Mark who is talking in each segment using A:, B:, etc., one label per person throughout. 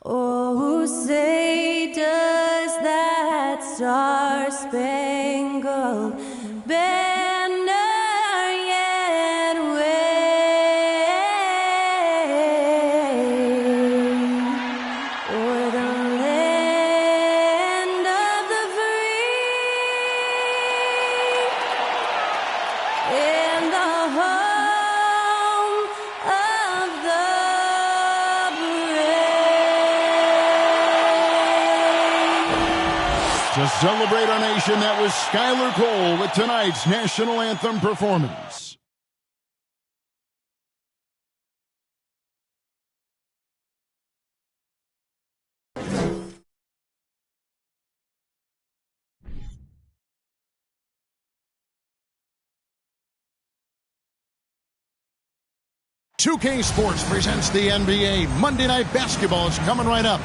A: Oh, say does that star-spangled banner yet wave o'er the land of the free and the home of the
B: To celebrate our nation, that was Skylar Cole with tonight's national anthem performance. "2K Sports presents the NBA. Monday Night Basketball is coming right up.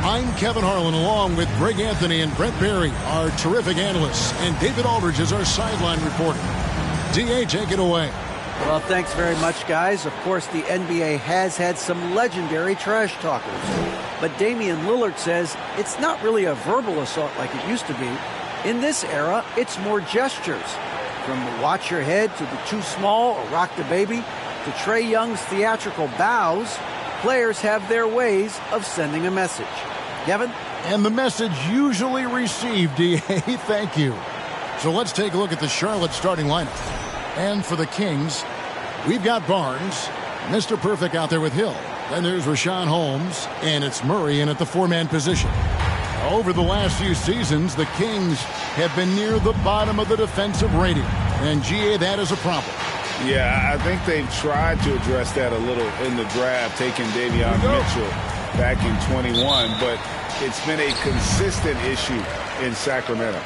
B: I'm Kevin Harlan, along with Greg Anthony and Brent Barry, our terrific analysts, and David Aldridge is our sideline reporter. DA, take it away.
C: Well, thanks very much, guys. Of course, the NBA has had some legendary trash talkers. But Damian Lillard says it's not really a verbal assault like it used to be. In this era, it's more gestures. From the watch your head to the too small or rock the baby to Trae Young's theatrical bows, players have their ways of sending a message. Kevin?
B: And the message usually received, DA. Thank you. So let's take a look at the Charlotte starting lineup. And for the Kings, we've got Barnes, Mr. Perfect out there with Hill. Then there's Rashawn Holmes, and it's Murray in at the four-man position. Over the last few seasons, the Kings have been near the bottom of the defensive rating. And, GA, that is a problem.
D: Yeah, I think they've tried to address that a little in the draft, taking Davion Mitchell back in 21, but it's been a consistent issue in Sacramento.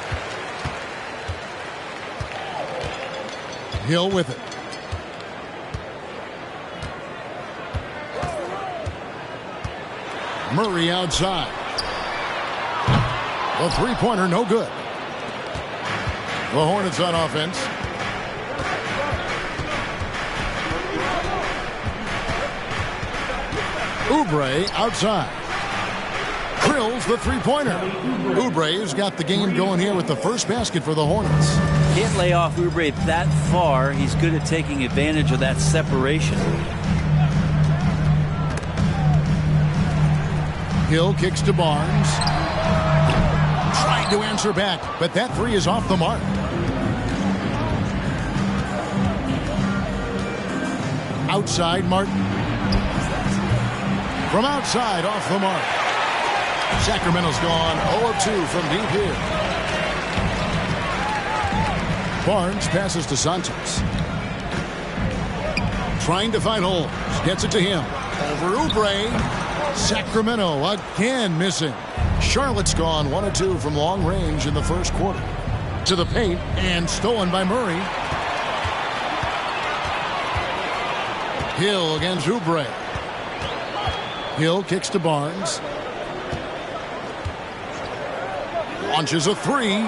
B: Hill with it. Murray outside. The three-pointer, no good. The Hornets on offense. Oubre outside. Drills the three-pointer. Oubre's got the game going here with the first basket for the Hornets.
E: Can't lay off Oubre that far. He's good at taking advantage of that separation.
B: Hill kicks to Barnes. Trying to answer back, but that three is off the mark. Outside, Martin. From outside, off the mark. Sacramento's gone 0-2 from deep here. Barnes passes to Santos. Trying to find Holmes. Gets it to him. Over Oubre. Sacramento again missing. Charlotte's gone 1-2 from long range in the first quarter. To the paint and stolen by Murray. Hill against Oubre. Hill kicks to Barnes. Launches a three.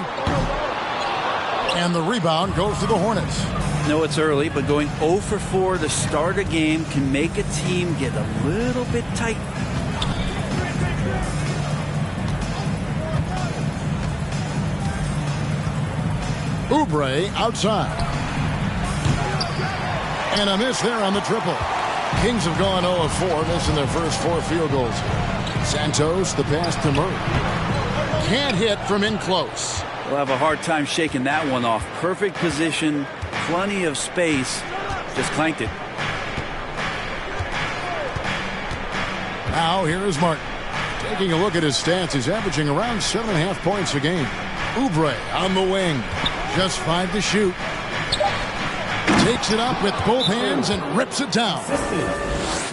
B: And the rebound goes to the Hornets.
E: No, it's early, but going 0 for 4 to start a game can make a team get a little bit tight.
B: Oubre outside. And a miss there on the triple. Kings have gone 0 of 4, missing their first 4 field goals. Santos, the pass to Murray. Can't hit from in close.
E: We'll have a hard time shaking that one off. Perfect position, plenty of space. Just clanked it.
B: Now here is Martin. Taking a look at his stats, he's averaging around 7.5 points a game. Oubre on the wing. Just 5 to shoot. Takes it up with both hands and rips it down.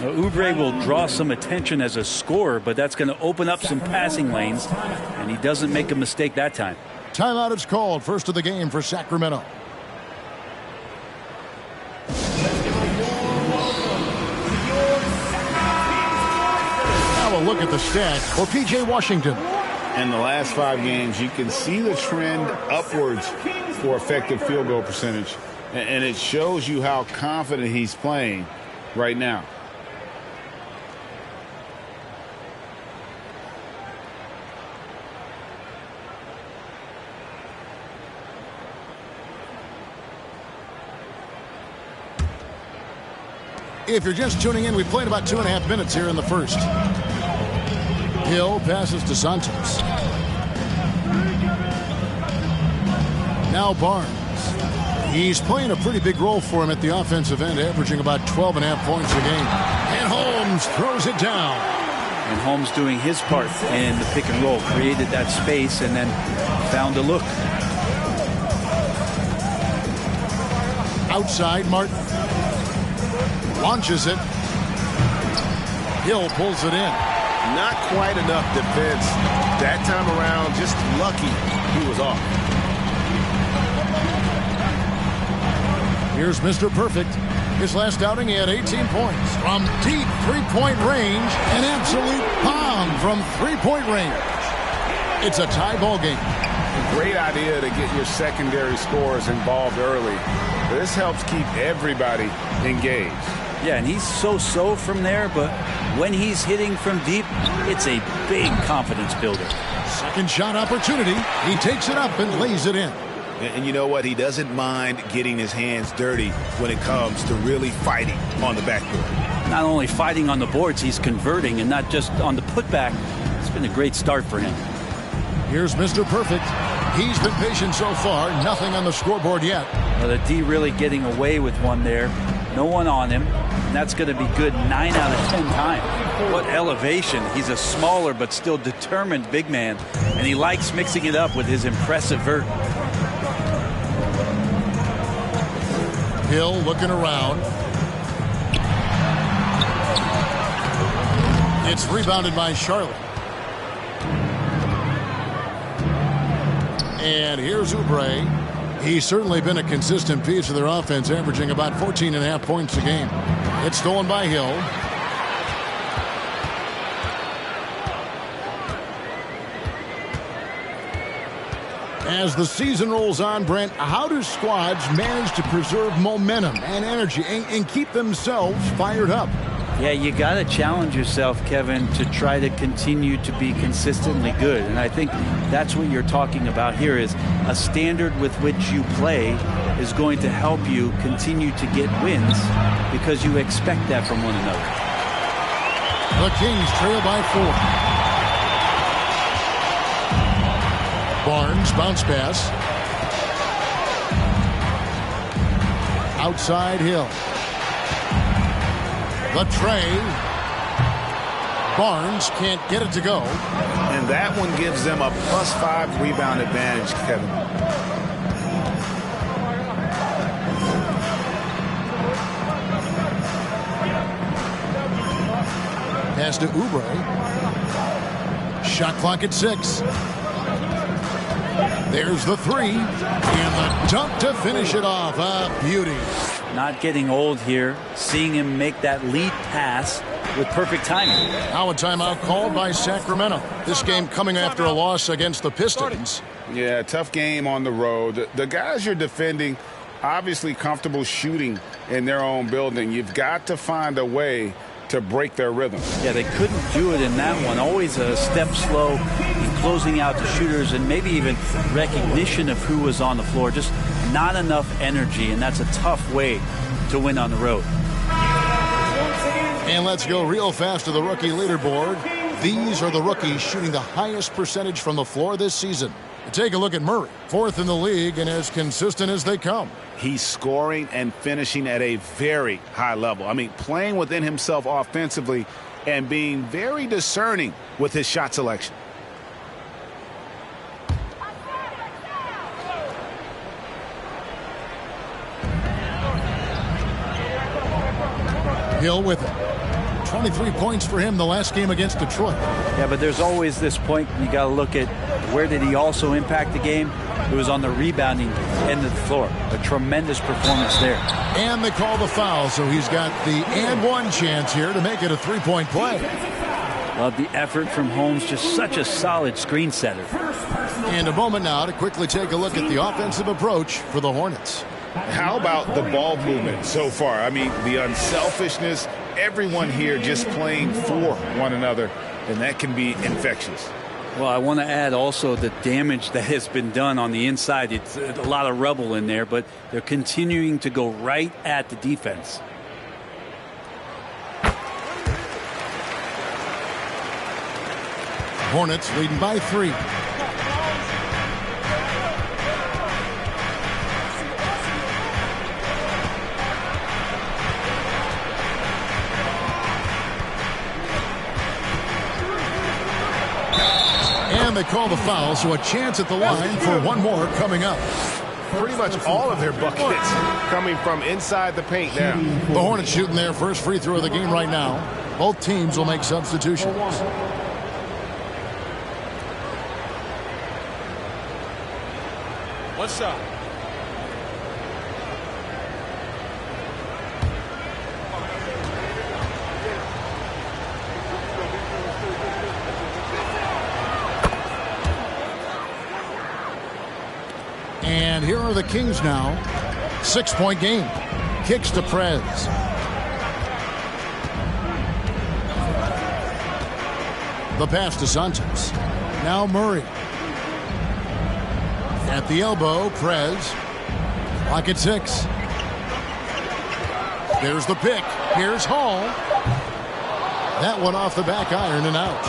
E: Now, Oubre will draw some attention as a scorer, but that's going to open up some passing lanes, and he doesn't make a mistake that time.
B: Timeout is called. First of the game for Sacramento. Now a look at the stats for P.J. Washington.
D: In the last 5 games, you can see the trend upwards for effective field goal percentage. And it shows you how confident he's playing right now.
B: If you're just tuning in, we played about 2.5 minutes here in the first. Hill passes to Santos. Now Barnes. He's playing a pretty big role for him at the offensive end, averaging about 12.5 points a game. And Holmes throws it down.
E: And Holmes doing his part in the pick and roll, created that space and then found a look.
B: Outside, Martin launches it. Hill pulls it in.
F: Not quite enough defense that time around. Just lucky he was off.
B: Here's Mr. Perfect. His last outing, he had 18 points from deep three-point range. An absolute bomb from three-point range. It's a tie ball game.
D: Great idea to get your secondary scorers involved early. This helps keep everybody engaged.
E: Yeah, and he's so-so from there, but when he's hitting from deep, it's a big confidence builder.
B: Second shot opportunity. He takes it up and lays it in.
F: And you know what? He doesn't mind getting his hands dirty when it comes to really fighting on the backboard.
E: Not only fighting on the boards, he's converting, and not just on the putback. It's been a great start for him.
B: Here's Mr. Perfect. He's been patient so far. Nothing on the scoreboard yet.
E: Well, the D really getting away with one there. No one on him. And that's going to be good 9 out of 10 times. What elevation. He's a smaller but still determined big man. And he likes mixing it up with his impressive vert.
B: Hill looking around. It's rebounded by Charlotte. And here's Oubre. He's certainly been a consistent piece of their offense, averaging about 14.5 points a game. It's stolen by Hill. As the season rolls on, Brent, how do squads manage to preserve momentum and energy and keep themselves fired up?
E: Yeah, you got to challenge yourself, Kevin, to try to continue to be consistently good. And I think that's what you're talking about here is a standard with which you play is going to help you continue to get wins because you expect that from one another.
B: The Kings trail by 4. Barnes, bounce pass. Outside Hill. The tray. Barnes can't get it to go.
D: And that one gives them a +5 rebound advantage, Kevin.
B: Pass to Oubre. Shot clock at 6. There's the three. And the dunk to finish it off. A beauty.
E: Not getting old here. Seeing him make that lead pass with perfect timing.
B: Now a timeout called by Sacramento. This game coming after a loss against the Pistons.
D: Yeah, tough game on the road. The guys you're defending, obviously comfortable shooting in their own building. You've got to find a way to break their rhythm.
E: Yeah, they couldn't do it in that one. Always a step slow in closing out the shooters and maybe even recognition of who was on the floor. Just not enough energy, and that's a tough way to win on the road.
B: And let's go real fast to the rookie leaderboard. These are the rookies shooting the highest percentage from the floor this season. Take a look at Murray, 4th in the league and as consistent as they come.
D: He's scoring and finishing at a very high level. I mean, playing within himself offensively and being very discerning with his shot selection.
B: Hill with it. 23 points for him the last game against Detroit.
E: Yeah, but there's always this point you got to look at where did he also impact the game? It was on the rebounding end of the floor. A tremendous performance there.
B: And they call the foul, so he's got the and one chance here to make it a three-point play.
E: Love the effort from Holmes, just such a solid screen setter.
B: And a moment now to quickly take a look at the offensive approach for the Hornets.
D: How about the ball movement so far? I mean, the unselfishness, everyone here just playing for one another, and that can be infectious.
E: Well, I want to add also the damage that has been done on the inside. It's a lot of rubble in there, but they're continuing to go right at the defense.
B: Hornets leading by 3. And they call the foul, so a chance at the line for one more coming up.
G: Pretty much all of their buckets coming from inside the paint now.
B: The Hornets shooting their first free throw of the game right now. Both teams will make substitutions.
G: What's up?
B: And here are the Kings now. 6-point game. Kicks to Prez. The pass to Santos. Now Murray. At the elbow, Prez. Clock at 6. There's the pick. Here's Hall. That one off the back iron and out.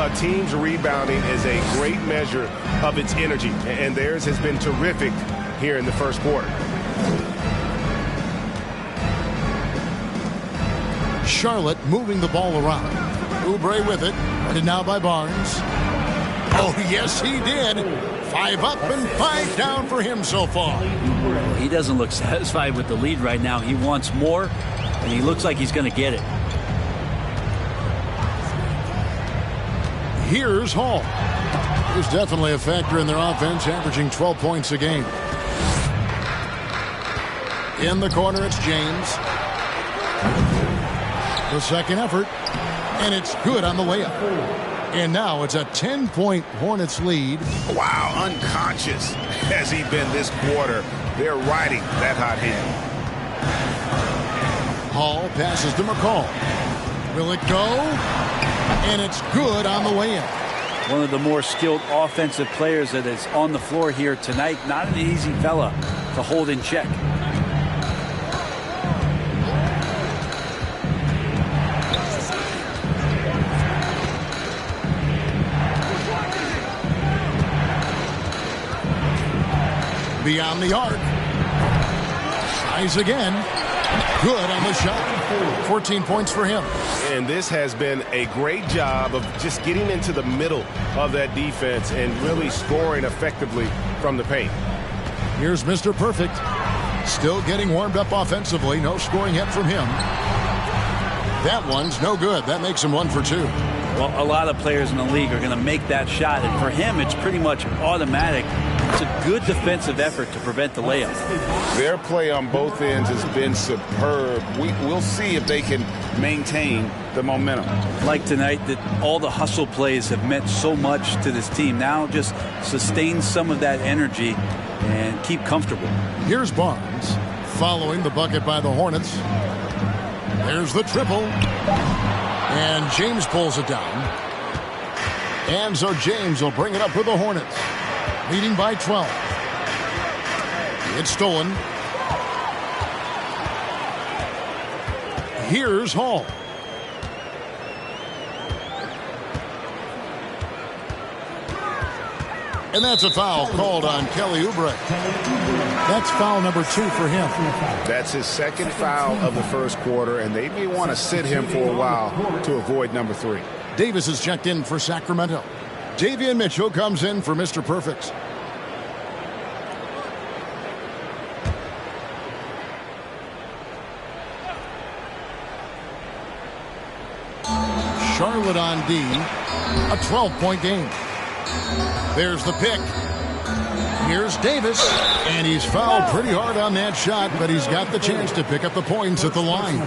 G: A team's rebounding is a great measure of its energy, and theirs has been terrific here in the first quarter.
B: Charlotte moving the ball around. Oubre with it. Guarded now by Barnes. Oh, yes, he did. 5 up and 5 down for him so far.
E: He doesn't look satisfied with the lead right now. He wants more, and he looks like he's going to get it.
B: Here's Hall. He's definitely a factor in their offense, averaging 12 points a game. In the corner, it's James. The second effort, and it's good on the layup. And now it's a 10-point Hornets lead.
F: Wow, unconscious has he been this quarter. They're riding that hot hand.
B: Hall passes to McCall. Will it go? And it's good on the way in.
E: One of the more skilled offensive players that is on the floor here tonight. Not an easy fella to hold in check.
B: Beyond the arc. Tries again. Good on the shot. 14 points for him.
G: And this has been a great job of just getting into the middle of that defense and really scoring effectively from the paint.
B: Here's Mr. Perfect. Still getting warmed up offensively. No scoring yet from him. That one's no good. That makes him 1 for 2.
E: Well, a lot of players in the league are going to make that shot, and for him, it's pretty much automatic. It's a good defensive effort to prevent the layup.
D: Their play on both ends has been superb. We'll see if they can maintain the momentum.
E: Like tonight, that all the hustle plays have meant so much to this team. Now just sustain some of that energy and keep comfortable.
B: Here's Barnes following the bucket by the Hornets. There's the triple. And James pulls it down. And so James will bring it up for the Hornets. Leading by 12. It's stolen. Here's Hall. And that's a foul called on Kelly Oubre. That's foul number 2 for him.
D: That's his second foul of the first quarter, and they may want to sit him for a while to avoid number 3.
B: Davis is checked in for Sacramento. Davion Mitchell comes in for Mr. Perfect. Charlotte on D. A 12-point game. There's the pick. Here's Davis, and he's fouled pretty hard on that shot, but he's got the chance to pick up the points at the line.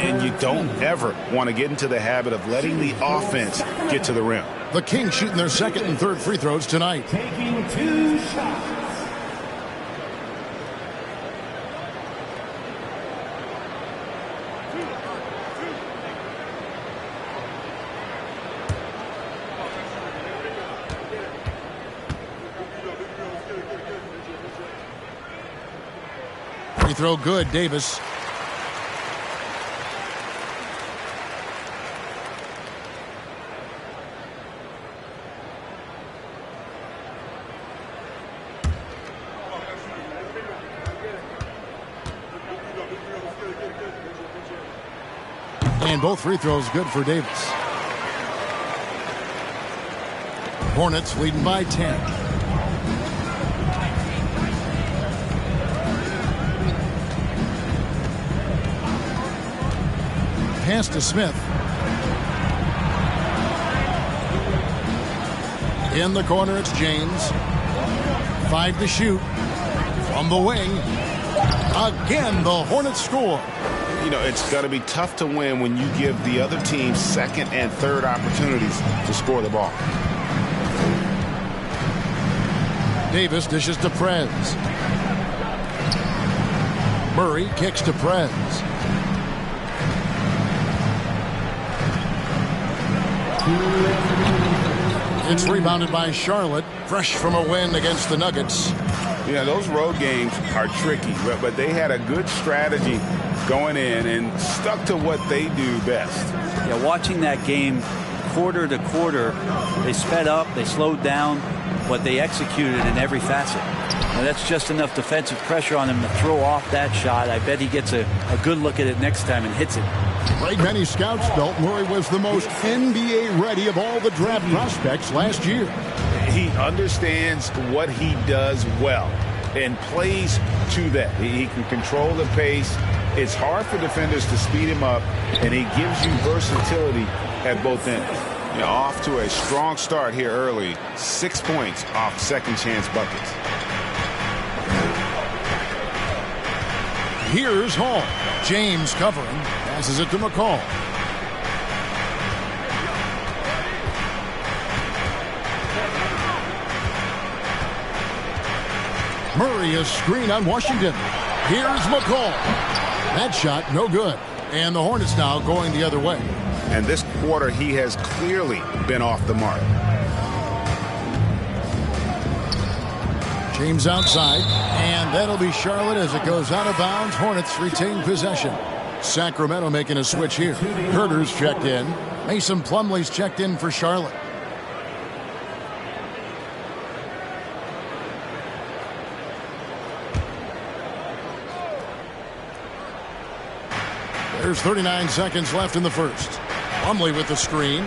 D: And you don't ever want to get into the habit of letting the offense get to the rim.
B: The Kings shooting their second and third free throws tonight.
H: Taking 2 shots.
B: Free throw good, Davis. And both free throws good for Davis. Hornets leading by 10. Pass to Smith. In the corner, it's James. 5 to shoot. From the wing. Again, the Hornets score.
D: You know, it's going to be tough to win when you give the other team second and third opportunities to score the ball.
B: Davis dishes to Prez. Murray kicks to Prez. It's rebounded by Charlotte, fresh from a win against the Nuggets.
D: Yeah, those road games are tricky, but they had a good strategy going in and stuck to what they do best.
E: Yeah, watching that game quarter to quarter, they sped up, they slowed down, but they executed in every facet. Now that's just enough defensive pressure on him to throw off that shot. I bet he gets a good look at it next time and hits it.
B: Like many scouts felt, Murray was the most NBA ready of all the draft prospects last year.
D: He understands what he does well and plays to that. He can control the pace. It's hard for defenders to speed him up, and he gives you versatility at both ends. You know, off to a strong start here early. 6 points off second chance buckets.
B: Here's Hall. James covering. Passes it to McCall. Murray is screen on Washington. Here's McCall. That shot no good. And the Hornets now going the other way.
D: And this quarter he has clearly been off the mark.
B: James outside. And that'll be Charlotte as it goes out of bounds. Hornets retain possession. Sacramento making a switch here. Herter's checked in. Mason Plumlee's checked in for Charlotte. There's 39 seconds left in the first. Plumlee with the screen.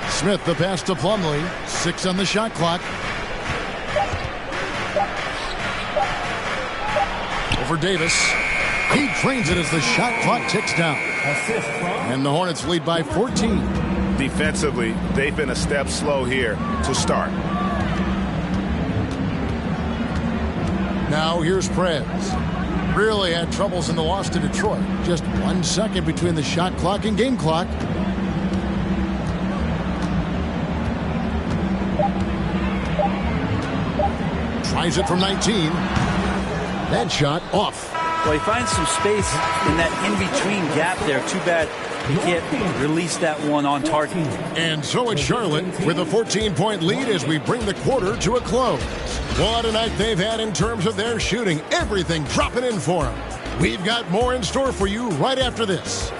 B: Smith the pass to Plumlee. 6 on the shot clock. Over Davis. He trains it as the shot clock ticks down. And the Hornets lead by 14.
D: Defensively, they've been a step slow here to start.
B: Now here's Prez. Really had troubles in the loss to Detroit. Just 1 second between the shot clock and game clock. Tries it from 19. That shot off.
E: Well, he finds some space in that in-between gap there. Too bad he can't release that one on target.
B: And so it's Charlotte with a 14-point lead as we bring the quarter to a close. What a night they've had in terms of their shooting. Everything dropping in for them. We've got more in store for you right after this.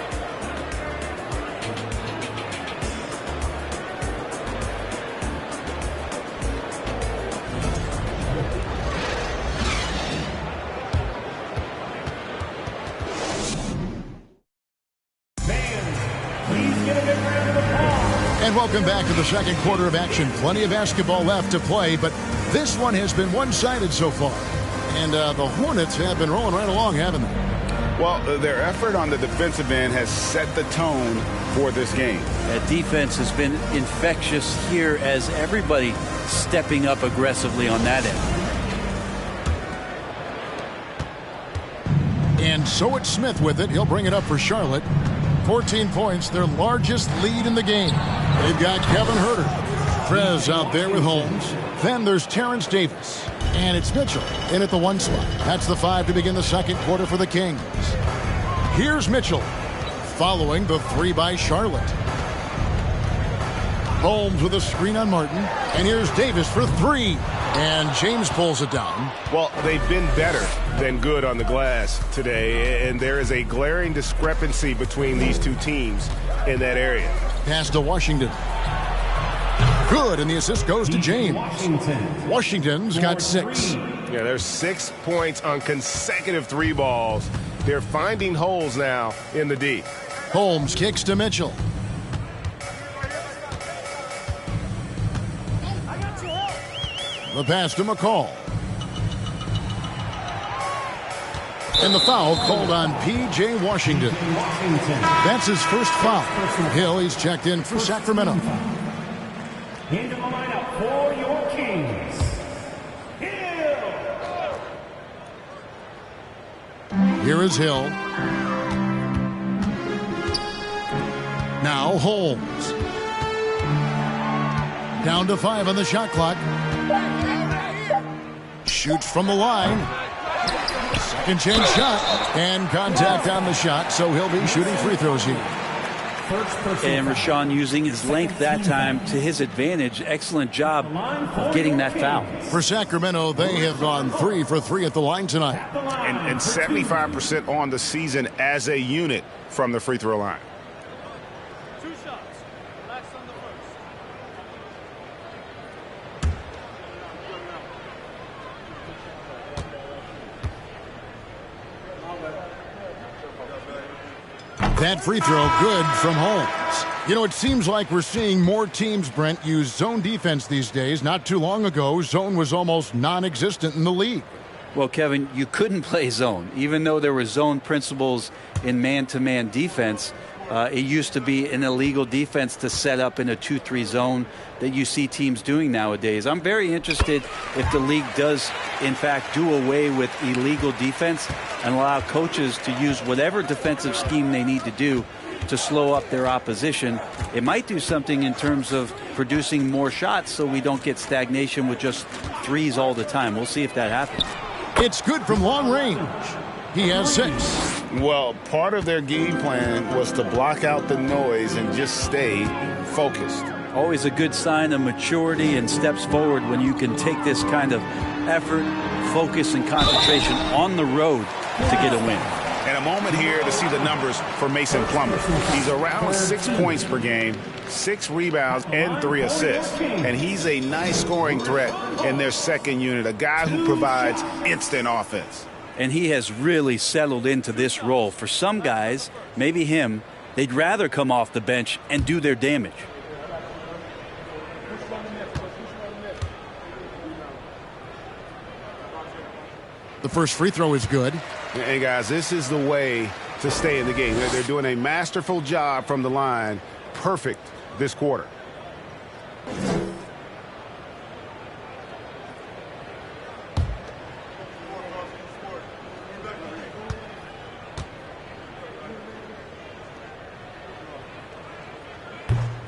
B: And welcome back to the second quarter of action. Plenty of basketball left to play, but this one has been one-sided so far. And the Hornets have been rolling right along, haven't they?
D: Well, their effort on the defensive end has set the tone for this game.
E: That defense has been infectious here as everybody stepping up aggressively on that end.
B: And so it's Smith with it. He'll bring it up for Charlotte. 14 points, their largest lead in the game. They've got Kevin Herter. Prez out there with Holmes. Then there's Terrence Davis. And it's Mitchell in at the 1 spot. That's the 5 to begin the second quarter for the Kings. Here's Mitchell following the 3 by Charlotte. Holmes with a screen on Martin. And here's Davis for 3. And James pulls it down.
G: Well, they've been better than good on the glass today, and there is a glaring discrepancy between these two teams in that area.
B: Pass to Washington. Good, and the assist goes to James. Washington's got 6.
G: Yeah, there's 6 points on consecutive 3 balls. They're finding holes now in the D.
B: Holmes kicks to Mitchell. The pass to McCall. And the foul called on P.J. Washington. That's his first foul. Hill, he's checked in for Sacramento.
H: Into the lineup for your Kings, Hill.
B: Here is Hill. Now Holmes. Down to 5 on the shot clock. Shoots from the line. Second chance shot. And contact on the shot, so he'll be shooting free throws here.
E: And Rashawn using his length that time to his advantage. Excellent job of getting that foul.
B: For Sacramento, they have gone 3 for 3 at the line tonight.
D: And 75% on the season as a unit from the free throw line.
B: That free throw good from Holmes. You know, it seems like we're seeing more teams, Brent, use zone defense these days. Not too long ago, zone was almost non-existent in the league.
E: Well, Kevin, you couldn't play zone. Even though there were zone principles in man-to-man defense, it used to be an illegal defense to set up in a 2-3 zone that you see teams doing nowadays. I'm very interested if the league does, in fact, do away with illegal defense and allow coaches to use whatever defensive scheme they need to do to slow up their opposition. It might do something in terms of producing more shots so we don't get stagnation with just threes all the time. We'll see if that happens.
B: It's good from long range. He has 6.
D: Well, part of their game plan was to block out the noise and just stay focused.
E: Always a good sign of maturity and steps forward when you can take this kind of effort, focus, and concentration on the road to get a win.
D: And a moment here to see the numbers for Mason Plummer. He's around 6 points per game, 6 rebounds, and 3 assists. And he's a nice scoring threat in their second unit, a guy who provides instant offense.
E: And he has really settled into this role. For some guys, maybe him, they'd rather come off the bench and do their damage.
B: The first free throw is good.
G: And guys, this is the way to stay in the game. They're doing a masterful job from the line. Perfect this quarter.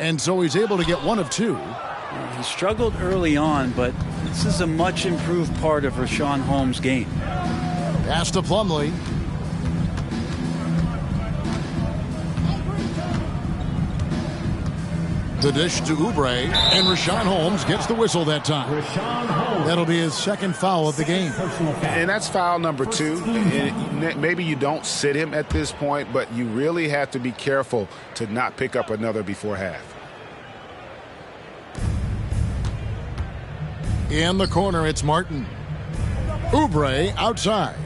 B: And so he's able to get 1 of 2.
E: He struggled early on, but this is a much improved part of Rashawn Holmes' game.
B: Pass to Plumlee. The dish to Oubre, and Rashawn Holmes gets the whistle that time. That'll be his second foul of the game.
D: And that's foul number 2. And maybe you don't sit him at this point, but you really have to be careful to not pick up another before half.
B: In the corner, it's Martin. Oubre outside.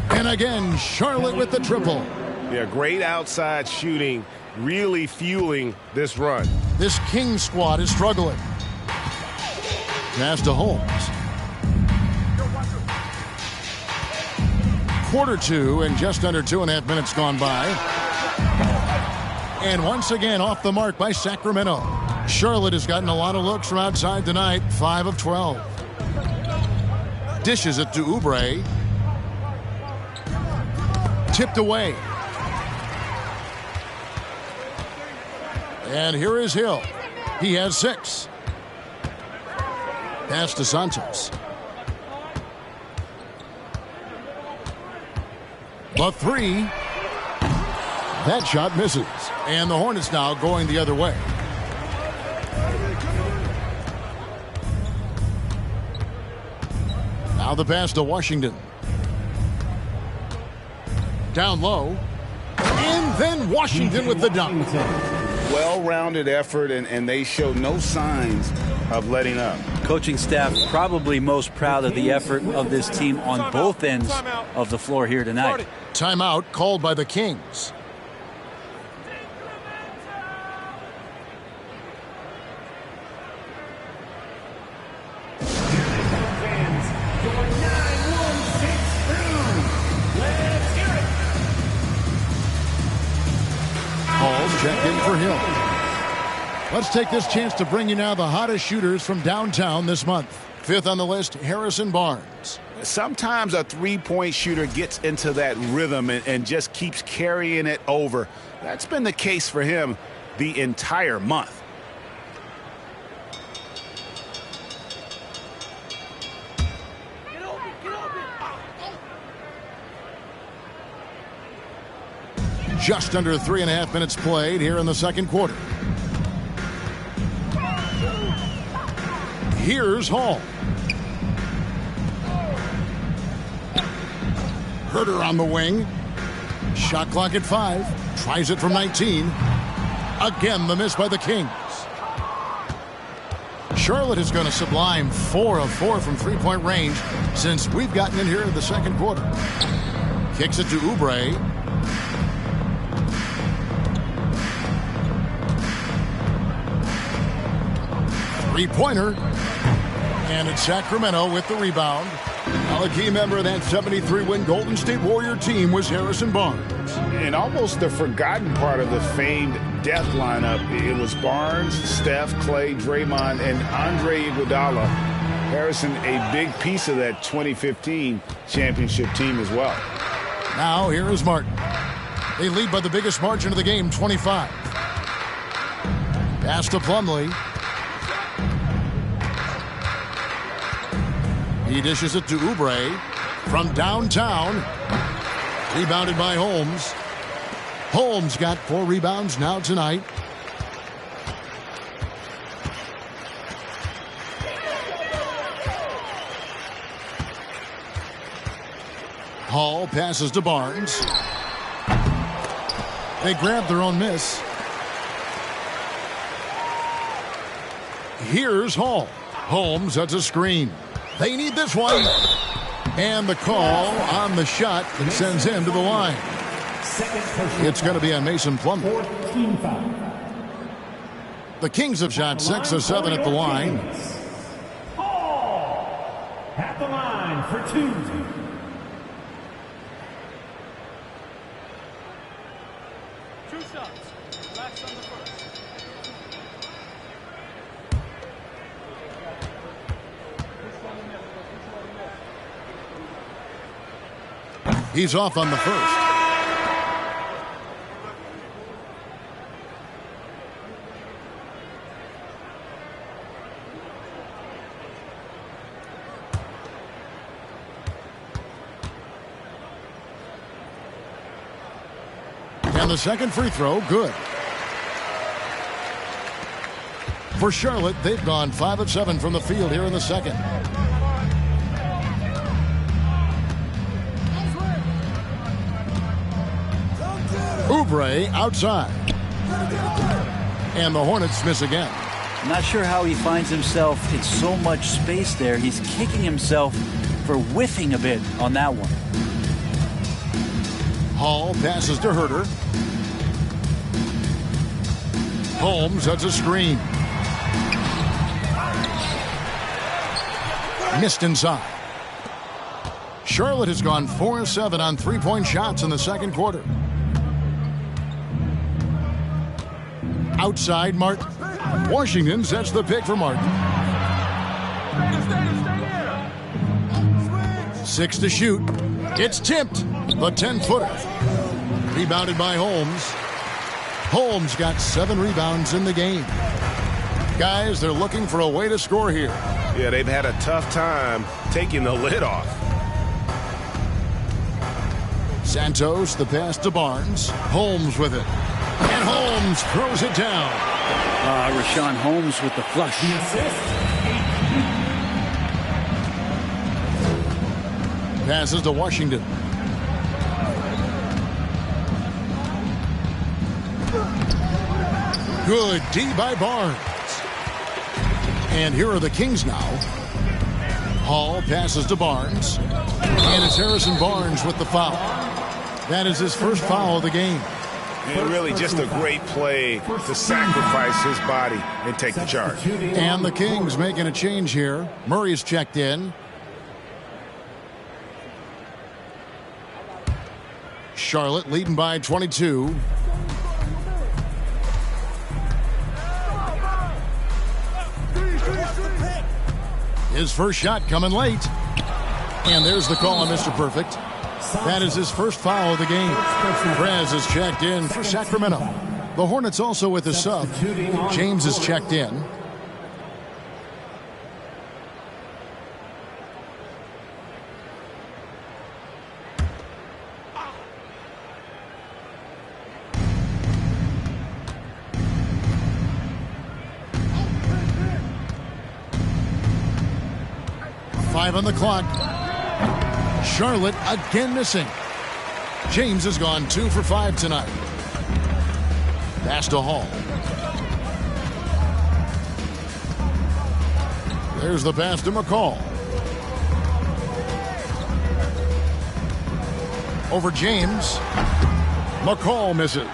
B: And again, Charlotte with the triple.
G: Yeah, great outside shooting, really fueling this run.
B: This King squad is struggling. Pass to Holmes. Quarter 2 and just under 2.5 minutes gone by. And once again off the mark by Sacramento. Charlotte has gotten a lot of looks from outside tonight, 5 of 12. Dishes it to Oubre. Tipped away. And here is Hill. He has 6. Pass to Santos. The 3. That shot misses. And the Hornets now going the other way. Now the pass to Washington. Down low. And then Washington with the dunk.
D: Well-rounded effort, and they show no signs of letting up.
E: Coaching staff probably most proud of the effort of this team on both ends of the floor here tonight.
B: Timeout called by the Kings. for him. Let's take this chance to bring you now the hottest shooters from downtown this month. Fifth on the list, Harrison Barnes.
D: Sometimes a three-point shooter gets into that rhythm and just keeps carrying it over. That's been the case for him the entire month.
B: Just under 3.5 minutes played here in the second quarter. Here's Hall. Herter on the wing. Shot clock at 5. Tries it from 19. Again, the miss by the Kings. Charlotte is going to sublime 4 of 4 from three-point range since we've gotten in here in the second quarter. Kicks it to Oubre. Three-pointer. And it's Sacramento with the rebound. Now a key member of that 73-win Golden State Warrior team was Harrison Barnes.
D: And almost the forgotten part of the famed death lineup, it was Barnes, Steph, Clay, Draymond, and Andre Iguodala. Harrison, a big piece of that 2015 championship team as well.
B: Now here is Martin. They lead by the biggest margin of the game, 25. Pass to Plumlee. He dishes it to Oubre from downtown. Rebounded by Holmes. Holmes got 4 rebounds now tonight. Hall passes to Barnes. They grab their own miss. Here's Hall. Holmes, that's a screen. They need this one. And the call on the shot that sends him to the line. It's going to be on Mason Plumlee. The Kings have shot 6 of 7 at the line.
H: Hall at the line for 2.
B: He's off on the first. And the second free throw, good. For Charlotte, they've gone 5 of 7 from the field here in the second. Oubre outside. And the Hornets miss again.
E: I'm not sure how he finds himself in so much space there. He's kicking himself for whiffing a bit on that one.
B: Hall passes to Herter. Holmes, that's a screen. Missed inside. Charlotte has gone 4 of 7 on three-point shots in the second quarter. Outside Martin. Washington sets the pick for Martin. 6 to shoot. It's tipped. The 10-footer. Rebounded by Holmes. Holmes got 7 rebounds in the game. Guys, they're looking for a way to score here.
G: Yeah, they've had a tough time taking the lid off.
B: Santos, the pass to Barnes. Holmes with it. And Holmes throws it down.
E: Rashawn Holmes with the flush.
B: Passes to Washington. Good D by Barnes. And here are the Kings now. Hall passes to Barnes. And it's Harrison Barnes with the foul. That is his first foul of the game.
D: And really just a great play to sacrifice his body and take the charge.
B: And the Kings making a change here. Murray's checked in. Charlotte leading by 22. His first shot coming late. And there's the call on Mr. Perfect. That is his first foul of the game. Perez is checked in for Sacramento. The Hornets also with a sub. James is checked in. Five on the clock. Charlotte again missing. James has gone 2 for 5 tonight. Pass to Hall. There's the pass to McCall. Over James. McCall misses.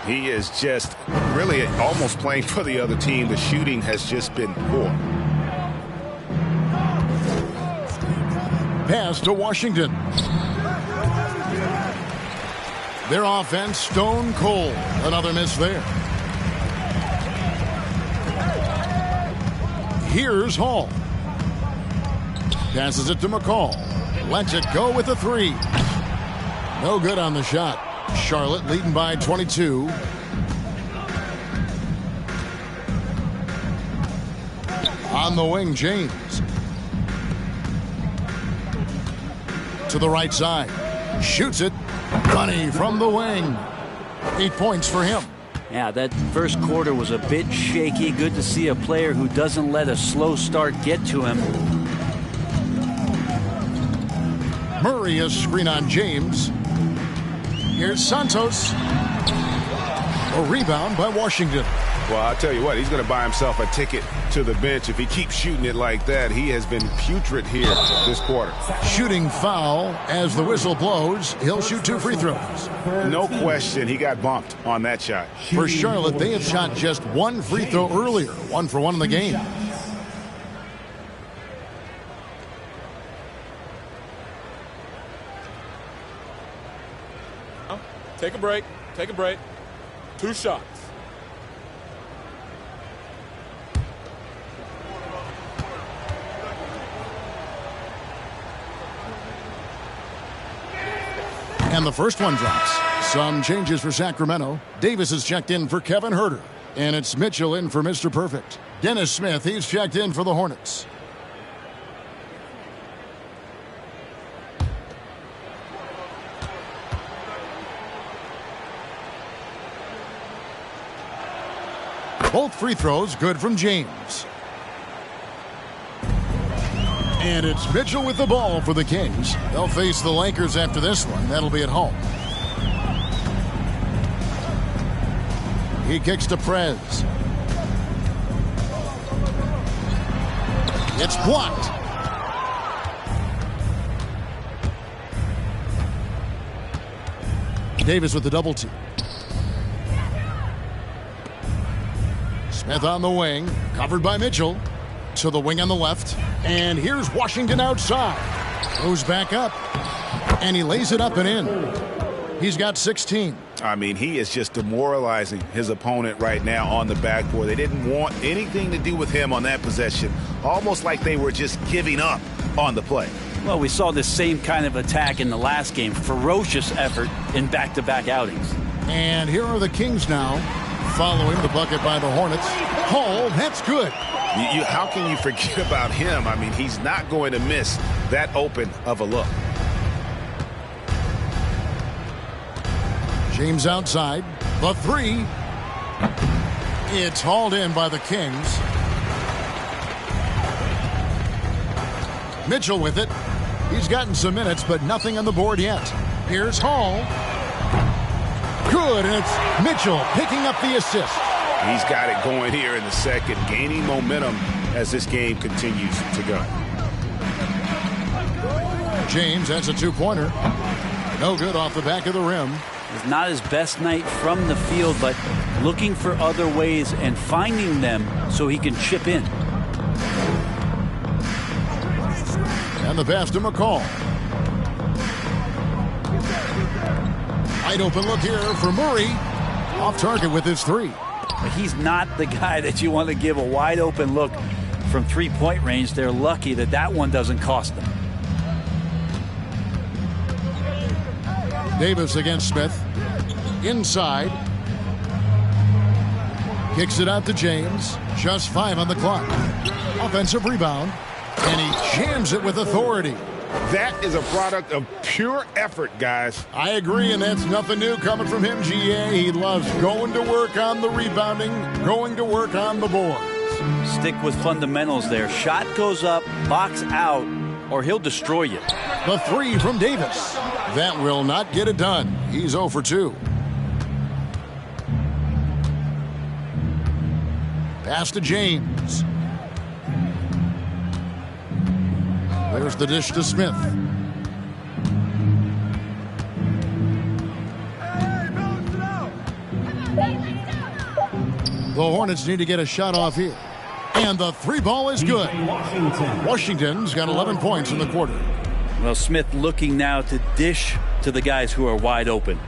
D: He is just really almost playing for the other team. The shooting has just been poor.
B: Pass to Washington. Their offense stone cold. Another miss there. Here's Hall. Passes it to McCall. Lets it go with a 3. No good on the shot. Charlotte leading by 22. On the wing, James. To the right side. Shoots it. Money from the wing. 8 points for him.
E: Yeah, that first quarter was a bit shaky. Good to see a player who doesn't let a slow start get to him.
B: Murray a screen on James. Here's Santos. A rebound by Washington.
D: Well, I'll tell you what, he's going to buy himself a ticket to the bench if he keeps shooting it like that. He has been putrid here this quarter.
B: Shooting foul as the whistle blows. He'll shoot 2 free throws.
D: No question, he got bumped on that shot.
B: For Charlotte, they have shot just 1 free throw earlier. 1 for 1 in the game.
I: Take a break. Take a break. 2 shots.
B: And the first one drops. Some changes for Sacramento. Davis is checked in for Kevin Huerter. And it's Mitchell in for Mr. Perfect. Dennis Smith, he's checked in for the Hornets. Both free throws good from James. And it's Mitchell with the ball for the Kings. They'll face the Lakers after this one. That'll be at home. He kicks to Prez. It's blocked. Davis with the double team. Smith on the wing, covered by Mitchell. To the wing on the left. And here's Washington outside. Goes back up. And he lays it up and in. He's got 16.
D: I mean, he is just demoralizing his opponent right now on the backboard. They didn't want anything to do with him on that possession. Almost like they were just giving up on the play.
E: Well, we saw this same kind of attack in the last game. Ferocious effort in back-to-back outings.
B: And here are the Kings now. Following the bucket by the Hornets. Hall, that's good.
D: How can you forget about him? I mean, he's not going to miss that open of a look.
B: James outside. The 3. It's hauled in by the Kings. Mitchell with it. He's gotten some minutes, but nothing on the board yet. Here's Hall. Good, and it's Mitchell picking up the assist.
D: He's got it going here in the second, gaining momentum as this game continues to go.
B: James has a 2-pointer. No good off the back of the rim.
E: It's not his best night from the field, but looking for other ways and finding them so he can chip in.
B: And the pass to McCall. Wide open look here for Murray. Off target with his 3.
E: But he's not the guy that you want to give a wide open look from three-point range. They're lucky that that one doesn't cost them.
B: Davis against Smith. Inside. Kicks it out to James. Just 5 on the clock. Offensive rebound. And he jams it with authority.
D: That is a product of pure effort, guys.
B: I agree, and that's nothing new coming from him, GA. He loves going to work on the rebounding, going to work on the boards.
E: Stick with fundamentals there. Shot goes up, box out, or he'll destroy you.
B: The 3 from Davis. That will not get it done. He's 0 for 2. Pass to James. There's the dish to Smith. The Hornets need to get a shot off here. And the 3 ball is good. Washington's got 11 points in the quarter.
E: Well, Smith looking now to dish to the guys who are wide open.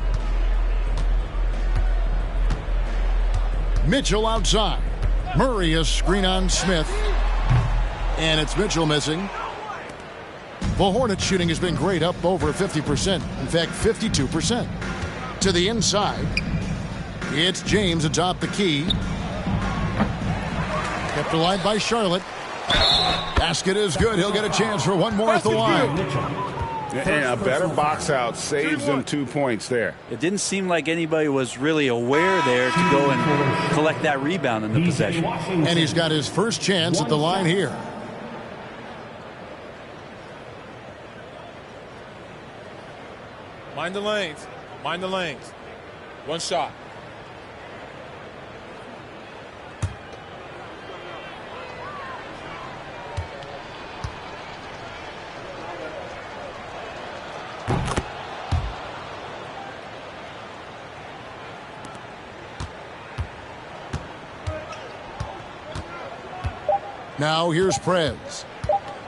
B: Mitchell outside. Murray a screen on Smith. And it's Mitchell missing. The Hornets shooting has been great, up over 50%. In fact, 52%. To the inside. It's James atop the key. Kept alive by Charlotte. Basket is good. He'll get a chance for one more at the line.
D: And a better box out saves them 2 points there.
E: It didn't seem like anybody was really aware there to go and collect that rebound in the possession.
B: And he's got his first chance at the line here.
I: Mind the lanes. Mind the lanes. One shot.
B: Now here's Prez.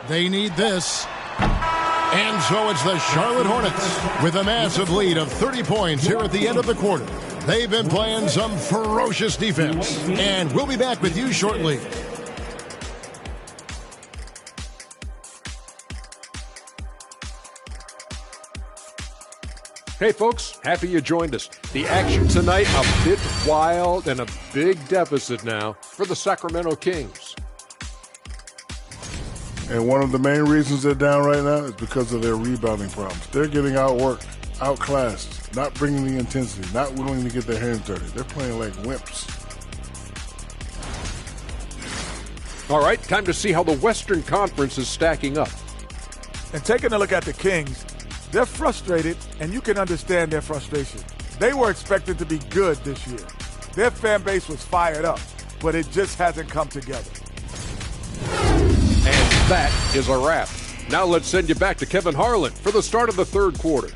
B: They need this. And so it's the Charlotte Hornets with a massive lead of 30 points here at the end of the quarter. They've been playing some ferocious defense. And we'll be back with you shortly.
J: Hey folks, happy you joined us. The action tonight a bit wild and a big deficit now for the Sacramento Kings.
K: And one of the main reasons they're down right now is because of their rebounding problems. They're getting outworked, outclassed, not bringing the intensity, not willing to get their hands dirty. They're playing like wimps.
J: All right, time to see how the Western Conference is stacking up.
L: And taking a look at the Kings, they're frustrated, and you can understand their frustration. They were expected to be good this year. Their fan base was fired up, but it just hasn't come together.
J: And that is a wrap. Now let's send you back to Kevin Harlan for the start of the third quarter.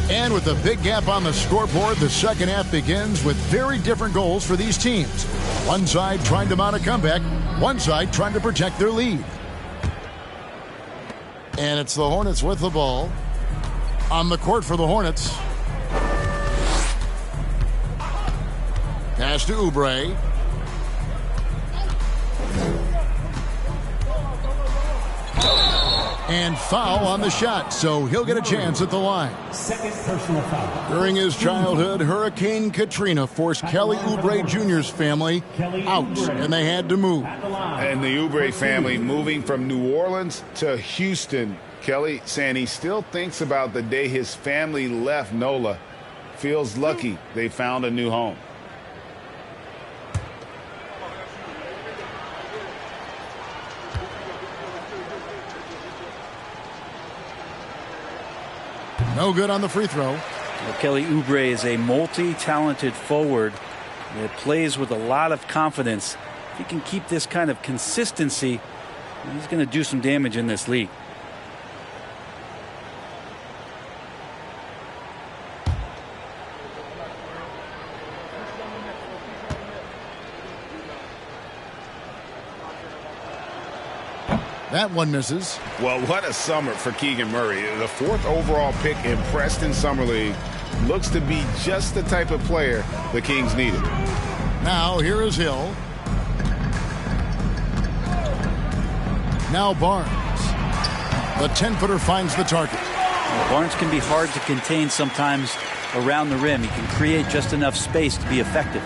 B: And with a big gap on the scoreboard, the second half begins with very different goals for these teams. One side trying to mount a comeback, one side trying to protect their lead. And it's the Hornets with the ball. On the court for the Hornets. Pass to Oubre. And foul on the shot, so he'll get a chance at the line.
H: Second personal foul.
B: During his childhood, Hurricane Katrina forced Kelly Oubre Jr.'s family out, and they had to move.
D: And the Oubre family moving from New Orleans to Houston. Kelly saying he still thinks about the day his family left NOLA. Feels lucky they found a new home.
B: No good on the free throw.
E: Well, Kelly Oubre is a multi-talented forward that plays with a lot of confidence. If he can keep this kind of consistency, he's going to do some damage in this league.
B: That one misses.
D: Well, what a summer for Keegan Murray. The 4th overall pick in Preston Summer League. Looks to be just the type of player the Kings needed.
B: Now here is Hill. Now Barnes. The 10-footer finds the target.
E: Well, Barnes can be hard to contain sometimes around the rim. He can create just enough space to be effective.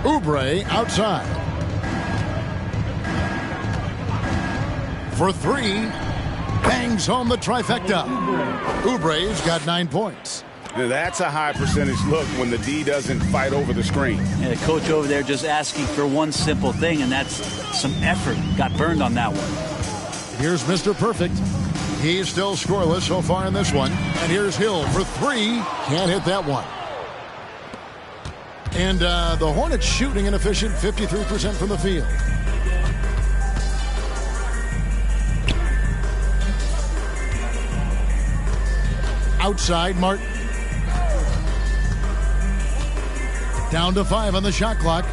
B: Oubre outside. For 3. Bangs home the trifecta. Oubre's got 9 points.
D: That's a high percentage look when the D doesn't fight over the screen.
E: And the coach over there just asking for one simple thing, and that's some effort. Got burned on that one.
B: Here's Mr. Perfect. He's still scoreless so far in this one. And here's Hill for 3. Can't hit that one. And the Hornets shooting an efficient 53% from the field. Outside, Martin. Down to 5 on the shot clock.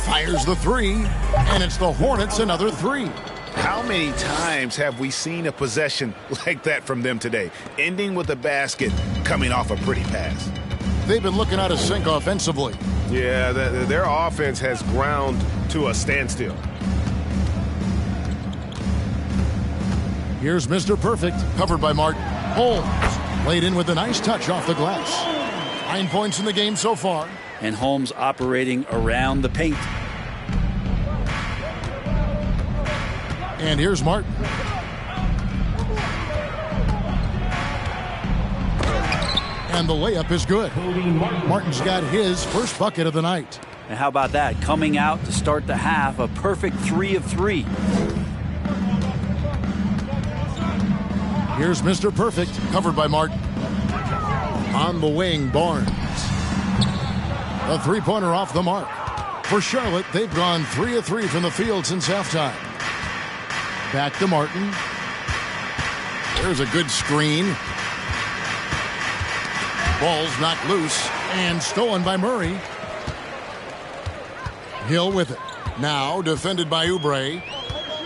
B: Fires the 3, and it's the Hornets another 3.
D: How many times have we seen a possession like that from them today? Ending with a basket, coming off a pretty pass.
B: They've been looking out of sync offensively.
G: Yeah, their offense has ground to a standstill.
B: Here's Mr. Perfect, covered by Martin. Holmes laid in with a nice touch off the glass. 9 points in the game so far.
E: And Holmes operating around the paint.
B: And here's Martin. And the layup is good. Martin's got his first bucket of the night.
E: And how about that? Coming out to start the half, a perfect 3 of 3.
B: Here's Mr. Perfect, covered by Martin. On the wing, Barnes. A three-pointer off the mark. For Charlotte, they've gone 3 of 3 from the field since halftime. Back to Martin. There's a good screen. Ball's knocked loose and stolen by Murray. Hill with it. Now defended by Oubre.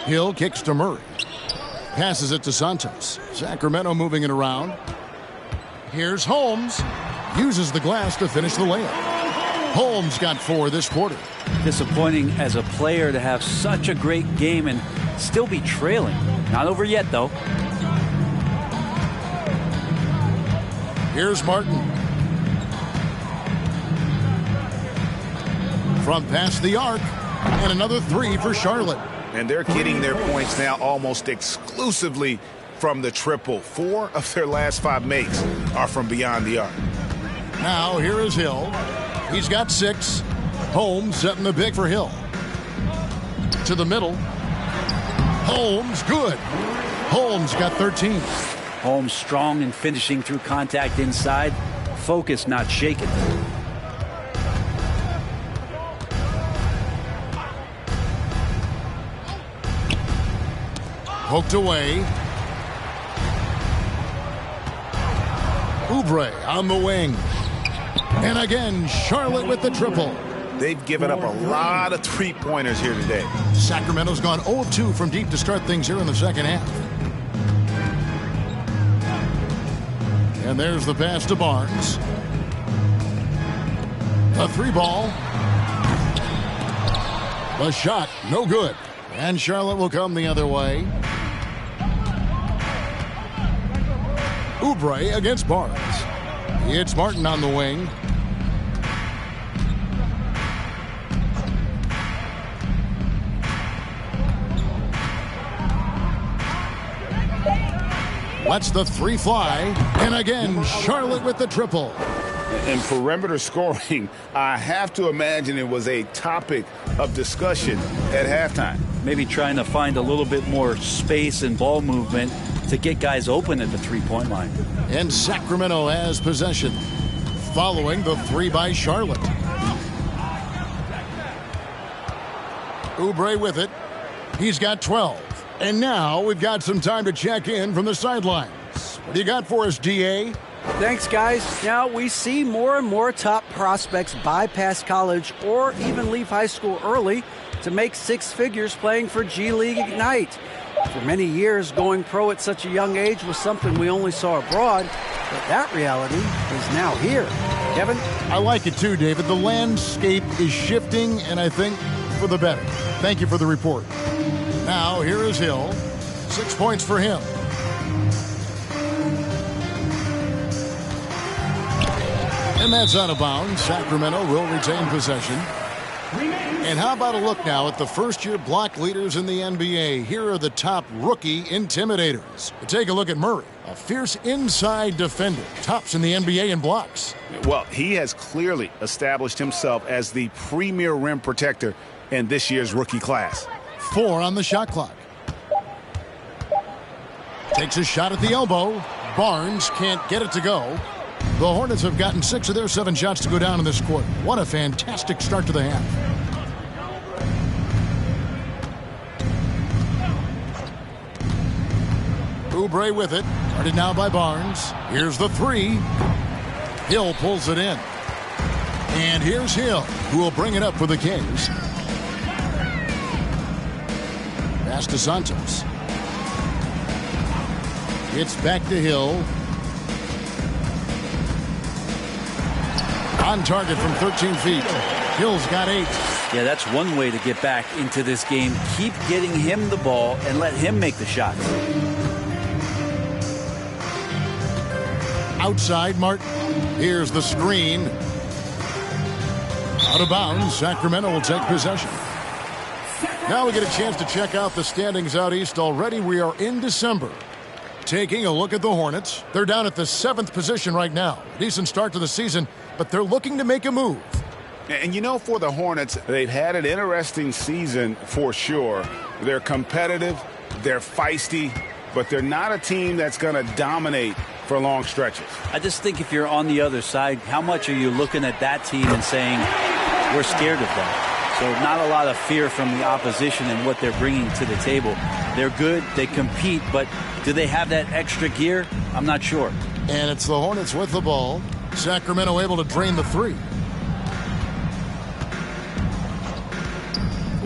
B: Hill kicks to Murray. Passes it to Santos. Sacramento moving it around. Here's Holmes. Uses the glass to finish the layup. Holmes got 4 this quarter.
E: Disappointing as a player to have such a great game and still be trailing. Not over yet, though.
B: Here's Martin. From past the arc. And another 3 for Charlotte.
D: And they're getting their points now almost exclusively from the triple. 4 of their last 5 makes are from beyond the arc.
B: Now here is Hill. He's got 6. Holmes setting the big for Hill. To the middle. Holmes, good. Holmes got 13.
E: Holmes strong and finishing through contact inside. Focus not shaken.
B: Poked away. Oubre on the wing. And again, Charlotte with the triple.
D: They've given up a lot of three-pointers here today.
B: Sacramento's gone 0 of 2 from deep to start things here in the second half. And there's the pass to Barnes. A 3-ball. The shot, no good. And Charlotte will come the other way. Oubre against Barnes. It's Martin on the wing. Lets the 3 fly. And again, Charlotte with the triple.
D: In perimeter scoring, I have to imagine it was a topic of discussion at halftime.
E: Maybe trying to find a little bit more space and ball movement to get guys open at the three-point line.
B: And Sacramento has possession following the 3 by Charlotte. Oubre with it. He's got 12. And now we've got some time to check in from the sidelines. What do you got for us, DA?
C: Thanks, guys. Now we see more and more top prospects bypass college or even leave high school early to make six figures playing for G League Ignite. For many years, going pro at such a young age was something we only saw abroad, but that reality is now here. Kevin?
B: I like it too, David. The landscape is shifting, and I think for the better. Thank you for the report. Now, here is Hill. 6 points for him. And that's out of bounds. Sacramento will retain possession. And how about a look now at the first-year block leaders in the NBA? Here are the top rookie intimidators. Take a look at Murray, a fierce inside defender, tops in the NBA in blocks.
D: Well, he has clearly established himself as the premier rim protector in this year's rookie class.
B: 4 on the shot clock. Takes a shot at the elbow. Barnes can't get it to go. The Hornets have gotten 6 of their 7 shots to go down in this quarter. What a fantastic start to the half. Oubre with it. Guarded now by Barnes. Here's the 3. Hill pulls it in. And here's Hill, who will bring it up for the Kings. Pass to Santos. It's back to Hill. On target from 13 feet. Hill's got 8.
E: Yeah, that's one way to get back into this game. Keep getting him the ball and let him make the shots.
B: Outside, Martin. Here's the screen. Out of bounds. Sacramento will take possession. Now we get a chance to check out the standings out east. Already we are in December. Taking a look at the Hornets. They're down at the 7th position right now. Decent start to the season, but they're looking to make a move.
D: And you know, for the Hornets, they've had an interesting season for sure. They're competitive, they're feisty, but they're not a team that's going to dominate for long stretches.
E: I just think if you're on the other side, how much are you looking at that team and saying, we're scared of them? So not a lot of fear from the opposition and what they're bringing to the table. They're good, they compete, but do they have that extra gear? I'm not sure.
B: And it's the Hornets with the ball. Sacramento able to drain the 3.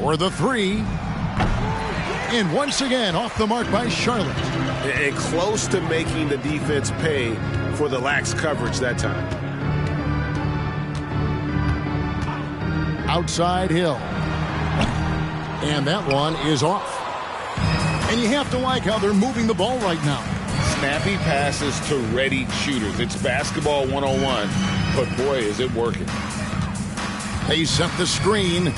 B: For the 3. And once again, off the mark by Charlotte.
D: And close to making the defense pay for the lax coverage that time.
B: Outside Hill. And that one is off. And you have to like how they're moving the ball right now.
D: Snappy passes to ready shooters. It's basketball 101, but boy, is it working.
B: They set the screen.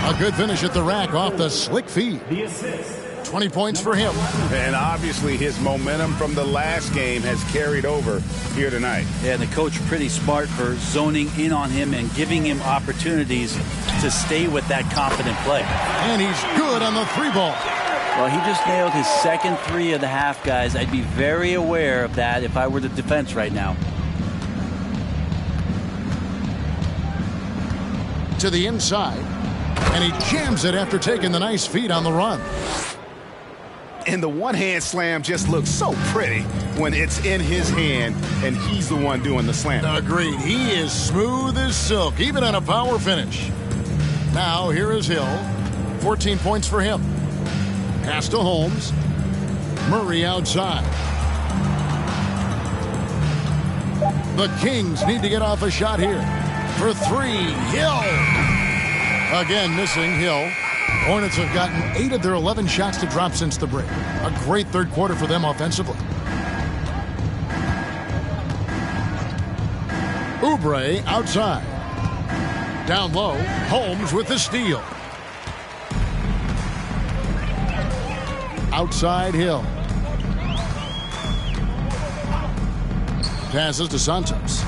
B: A good finish at the rack off the slick feed. 20 points for him.
D: And obviously his momentum from the last game has carried over here tonight.
E: Yeah, the coach pretty smart for zoning in on him and giving him opportunities to stay with that confident play.
B: And he's good on the 3 ball.
E: Well, he just nailed his second 3 of the half, guys. I'd be very aware of that if I were the defense right now.
B: To the inside. And he jams it after taking the nice feed on the run.
D: And the one-hand slam just looks so pretty when it's in his hand and he's the one doing the slam.
B: Agreed. He is smooth as silk, even on a power finish. Now, here is Hill. 14 points for him. Pass to Holmes. Murray outside. The Kings need to get off a shot here. For 3, Hill. Again, missing Hill. Hornets have gotten 8 of their 11 shots to drop since the break. A great third quarter for them offensively. Oubre outside. Down low, Holmes with the steal. Outside Hill. Passes to Santos.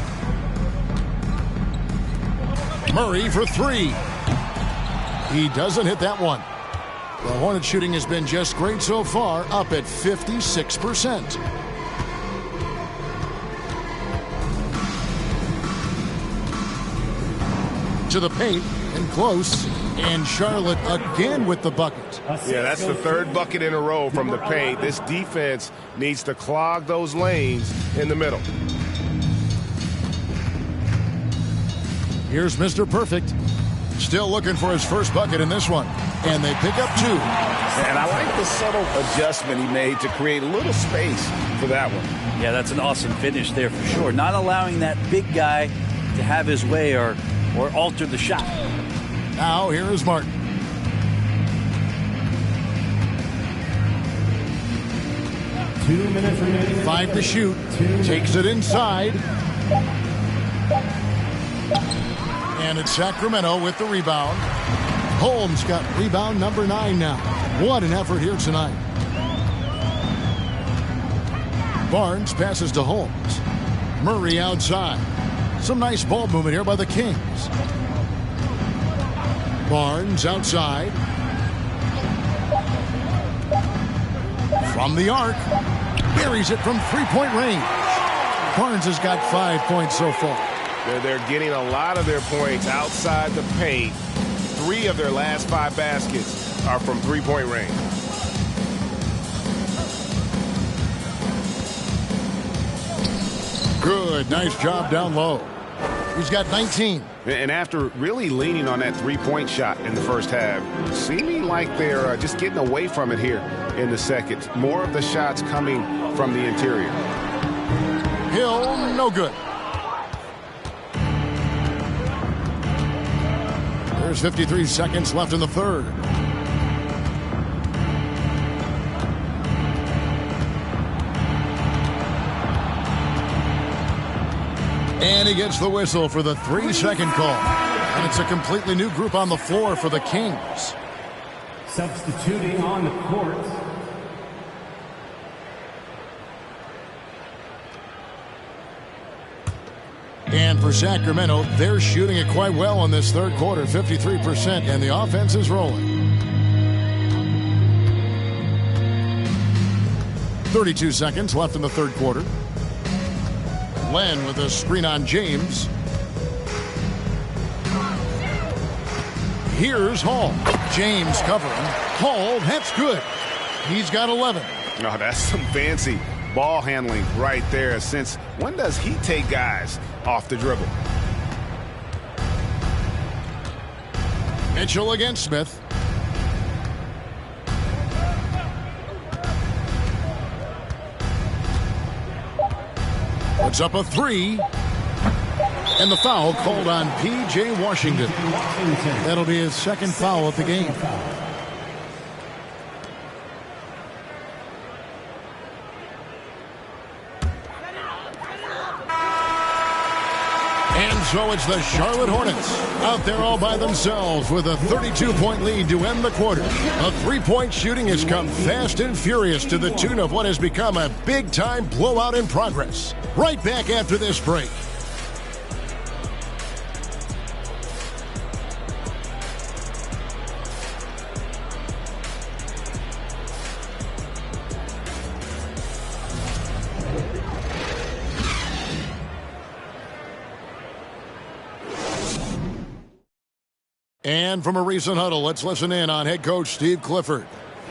B: Murray for 3. He doesn't hit that one. The Hornets shooting has been just great so far, up at 56%. To the paint and close, and Charlotte again with the bucket.
G: Yeah, that's the 3rd bucket in a row from the paint. This defense needs to clog those lanes in the middle.
B: Here's Mr. Perfect. Still looking for his first bucket in this one. And they pick up 2.
D: And I like the subtle adjustment he made to create a little space for that one.
E: Yeah, that's an awesome finish there for sure. Not allowing that big guy to have his way or alter the shot.
B: Now here is Martin.
H: Minutes remaining.
B: 5 to shoot. Takes it inside. And it's Sacramento with the rebound. Holmes got rebound number 9 now. What an effort here tonight. Barnes passes to Holmes. Murray outside. Some nice ball movement here by the Kings. Barnes outside. From the arc. Buries it from 3-point range. Barnes has got 5 points so far.
G: They're getting a lot of their points outside the paint. 3 of their last 5 baskets are from 3-point range.
B: Good. Nice job down low. He's got 19.
G: And after really leaning on that 3-point shot in the first half, seeming like they're just getting away from it here in the second. More of the shots coming from the interior.
B: Hill, no good. There's 53 seconds left in the third. And he gets the whistle for the 3-second call. And it's a completely new group on the floor for the Kings.
H: Substituting on the court.
B: And for Sacramento, they're shooting it quite well in this third quarter, 53%, and the offense is rolling. 32 seconds left in the third quarter. Len with a screen on James. Here's Hall. James covering. Hall, that's good. He's got 11.
G: No, that's some fancy ball handling right there. Since when does he take guys off the dribble?
B: Mitchell against Smith. Puts up a 3. And the foul called on P.J. Washington. That'll be his second foul of the game. And so it's the Charlotte Hornets out there all by themselves with a 32-point lead to end the quarter. The three-point shooting has come fast and furious to the tune of what has become a big-time blowout in progress. Right back after this break. And from a recent huddle, let's listen in on head coach Steve Clifford.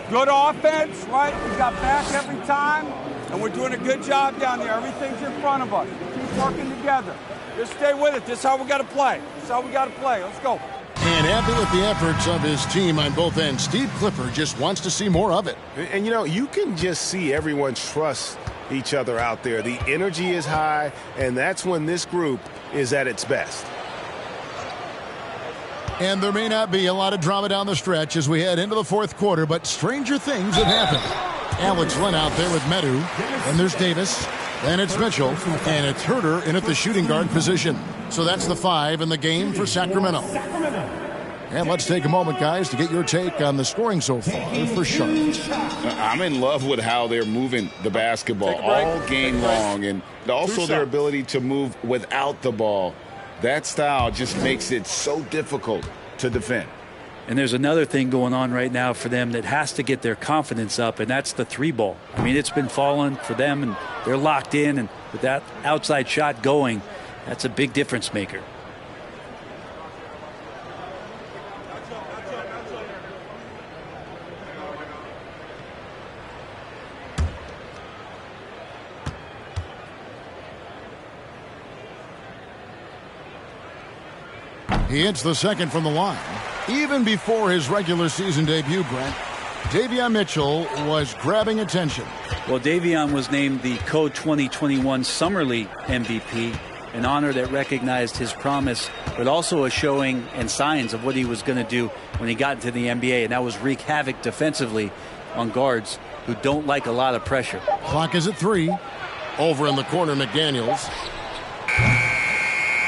M: Good offense, right? We got back every time, and we're doing a good job down there. Everything's in front of us. Keep working together. Just stay with it. This is how we got to play. This is how we got to play. Let's go.
B: And happy with the efforts of his team on both ends. Steve Clifford just wants to see more of it.
G: And you know, you can just see everyone trust each other out there. The energy is high, and that's when this group is at its best.
B: And there may not be a lot of drama down the stretch as we head into the fourth quarter, but stranger things have happened. Alex Len out there with Medu, and there's Davis, then it's Mitchell, and it's Herter in at the shooting guard position. So that's the 5 in the game for Sacramento. And let's take a moment, guys, to get your take on the scoring so far for Charlotte.
D: I'm in love with how they're moving the basketball all game long, and also their ability to move without the ball. That style just makes it so difficult to defend.
E: And there's another thing going on right now for them that has to get their confidence up, and that's the 3-ball. I mean, it's been falling for them, and they're locked in, and with that outside shot going, that's a big difference maker.
B: He hits the second from the line. Even before his regular season debut, Brent, Davion Mitchell was grabbing attention.
E: Well, Davion was named the Co-2021 Summer League MVP, an honor that recognized his promise, but also a showing and signs of what he was going to do when he got into the NBA, and that was wreak havoc defensively on guards who don't like a lot of pressure.
B: Clock is at 3. Over in the corner, McDaniels.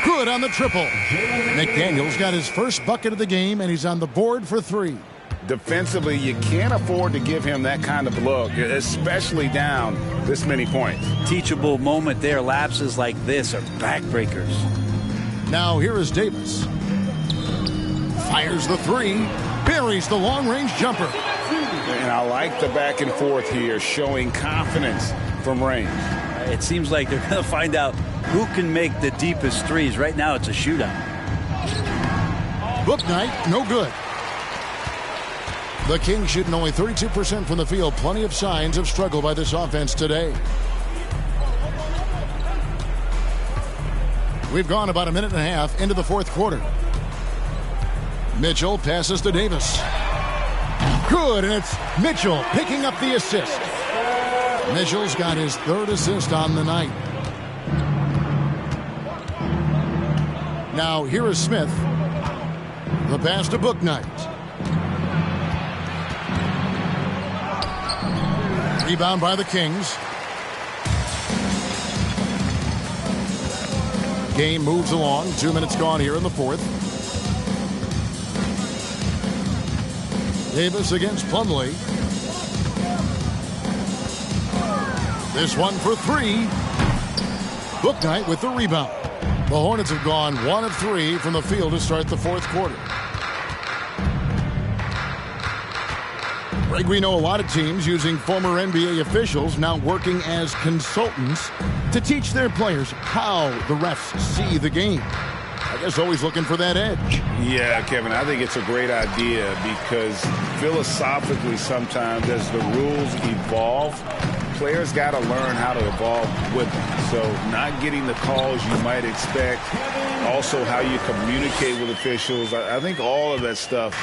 B: Good on the triple. McDaniels got his first bucket of the game, and he's on the board for 3.
D: Defensively, you can't afford to give him that kind of look, especially down this many points.
E: Teachable moment there. Lapses like this are backbreakers.
B: Now here is Davis. Fires the 3. Buries the long-range jumper.
D: And I like the back and forth here, showing confidence from range.
E: It seems like they're going to find out who can make the deepest threes. Right now, it's a shootout.
B: Book night, no good. The Kings shooting only 32% from the field. Plenty of signs of struggle by this offense today. We've gone about a minute and a half into the fourth quarter. Mitchell passes to Davis. Good, and it's Mitchell picking up the assist. Mitchell's got his third assist on the night. Now here is Smith. The pass to Book Night. Rebound by the Kings. Game moves along. 2 minutes gone here in the fourth. Davis against Plumlee. This one for 3. Book Night with the rebound. The Hornets have gone 1 of 3 from the field to start the fourth quarter. Greg, we know a lot of teams using former NBA officials now working as consultants to teach their players how the refs see the game. I guess always looking for that edge.
D: Yeah, Kevin, I think it's a great idea because philosophically sometimes as the rules evolve, players got to learn how to evolve with them. So not getting the calls you might expect, also how you communicate with officials. I think all of that stuff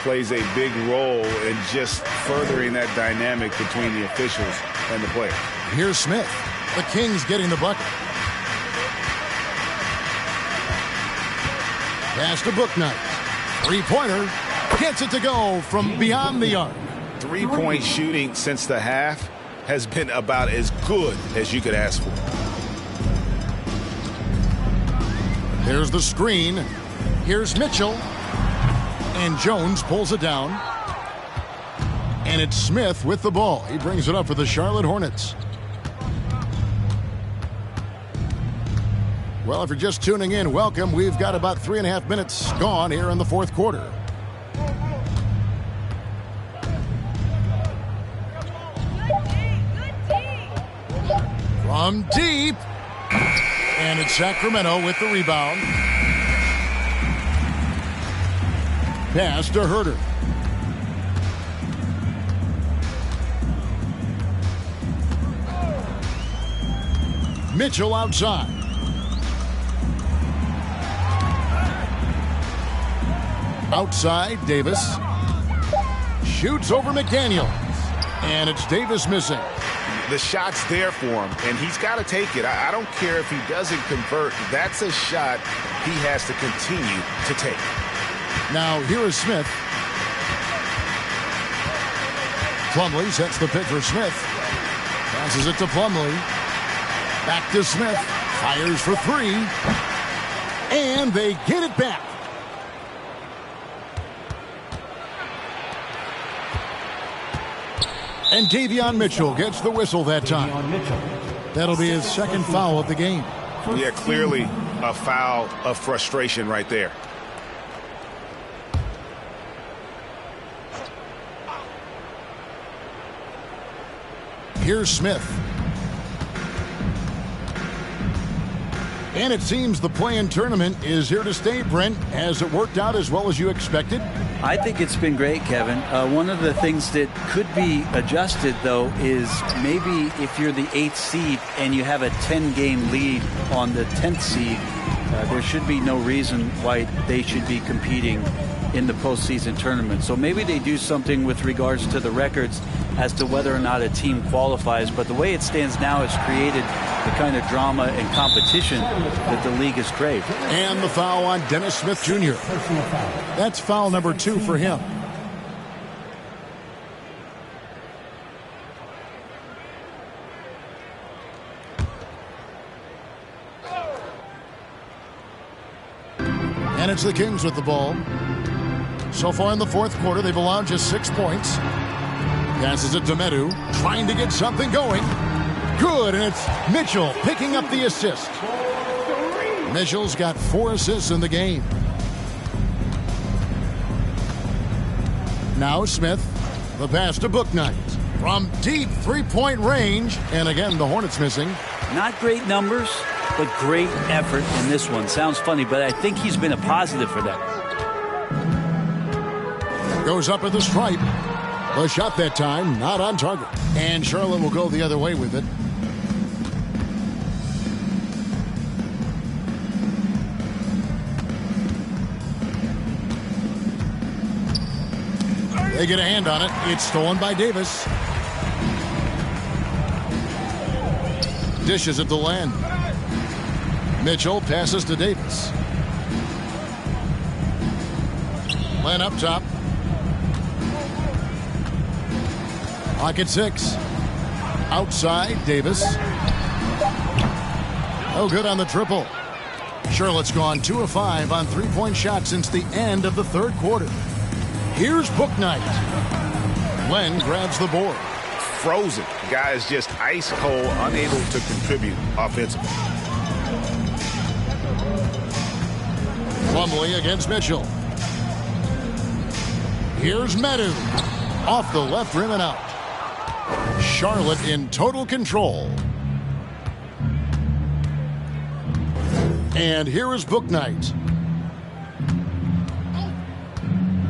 D: plays a big role in just furthering that dynamic between the officials and the players.
B: Here's Smith. The Kings getting the bucket. Pass to Book Night. Three-pointer. Gets it to go from beyond the arc.
D: Three-point shooting since the half has been about as good as you could ask for.
B: There's the screen. Here's Mitchell. And Jones pulls it down. And it's Smith with the ball. He brings it up for the Charlotte Hornets. Well, if you're just tuning in, welcome. We've got about 3.5 minutes gone here in the fourth quarter. From deep. And it's Sacramento with the rebound. Pass to Herter. Mitchell outside. Outside, Davis. Shoots over McDaniels. And it's Davis missing.
D: The shot's there for him, and he's got to take it. I don't care if he doesn't convert. That's a shot he has to continue to take.
B: Now, here is Smith. Plumlee sets the pick for Smith. Passes it to Plumlee. Back to Smith. Fires for 3. And they get it back. And Davion Mitchell gets the whistle that time. That'll be his second foul of the game.
D: Yeah, clearly a foul of frustration right there.
B: Here's Smith. And it seems the play-in tournament is here to stay, Brent. Has it worked out as well as you expected?
E: I think it's been great, Kevin. One of the things that could be adjusted, though, is maybe if you're the 8th seed and you have a 10-game lead on the 10th seed, there should be no reason why they should be competing in the postseason tournament. So maybe they do something with regards to the records as to whether or not a team qualifies. But the way it stands now, it's created the kind of drama and competition that the league has craved.
B: And the foul on Dennis Smith Jr. That's foul number 2 for him. And it's the Kings with the ball. So far in the fourth quarter, they've allowed just 6 points. Passes it to Medu, trying to get something going. Good, and it's Mitchell picking up the assist. Mitchell's got 4 assists in the game. Now Smith, the pass to Bouknight. From deep three-point range, and again, the Hornets missing.
E: Not great numbers, but great effort in this one. Sounds funny, but I think he's been a positive for them.
B: Goes up at the stripe. The shot that time, not on target. And Charlotte will go the other way with it. They get a hand on it. It's stolen by Davis. Dishes at the land. Mitchell passes to Davis. Len up top. Clock at 6. Outside, Davis. Oh, good on the triple. Charlotte's gone 2 of 5 on three-point shots since the end of the third quarter. Here's Bouknight. Len grabs the board.
D: Frozen. Guy is just ice cold, unable to contribute offensively.
B: Plumlee against Mitchell. Here's Medu. Off the left rim and out. Charlotte in total control. And here is Bouknight.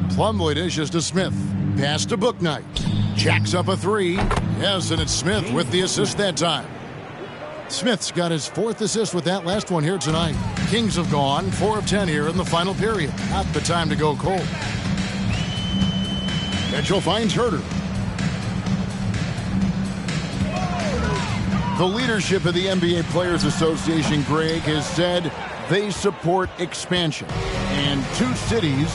B: Plumlee dishes to Smith. Pass to Bouknight. Jacks up a 3. Yes, and it's Smith with the assist that time. Smith's got his 4th assist with that last one here tonight. Kings have gone 4 of 10 here in the final period. Not the time to go cold. Mitchell finds Herter. The leadership of the NBA Players Association, Greg, has said they support expansion. And 2 cities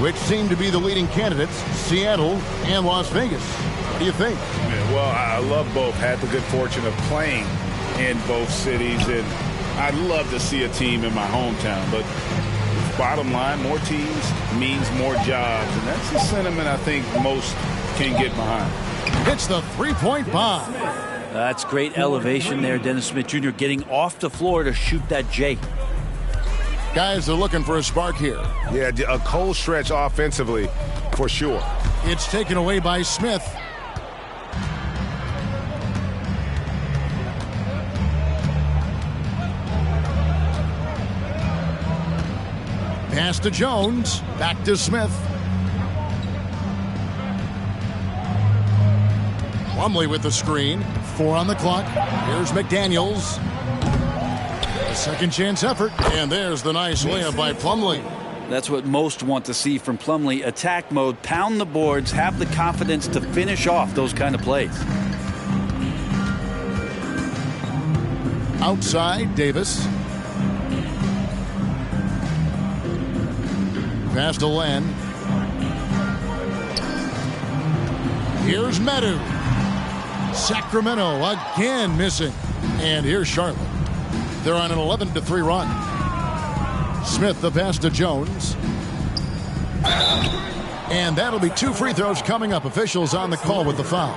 B: which seem to be the leading candidates, Seattle and Las Vegas. What do you think?
D: Yeah, well, I love both. Had the good fortune of playing in both cities, and I'd love to see a team in my hometown. But bottom line, more teams means more jobs, and that's the sentiment I think most can get behind.
B: Hits the three-point bomb.
E: That's great elevation there. Dennis Smith Jr. getting off the floor to shoot that J.
B: Guys are looking for a spark here.
G: Yeah, a cold stretch offensively for sure.
B: It's taken away by Smith. Pass to Jones. Back to Smith. Plumlee with the screen. 4 on the clock. Here's McDaniels. A second chance effort. And there's the nice layup by Plumlee.
E: That's what most want to see from Plumlee. Attack mode, pound the boards, have the confidence to finish off those kind of plays.
B: Outside, Davis. Pass to Len. Here's Medu. Sacramento again missing. And here's Charlotte. They're on an 11-3 run. Smith the pass to Jones. And that'll be 2 free throws coming up. Officials on the call with the foul.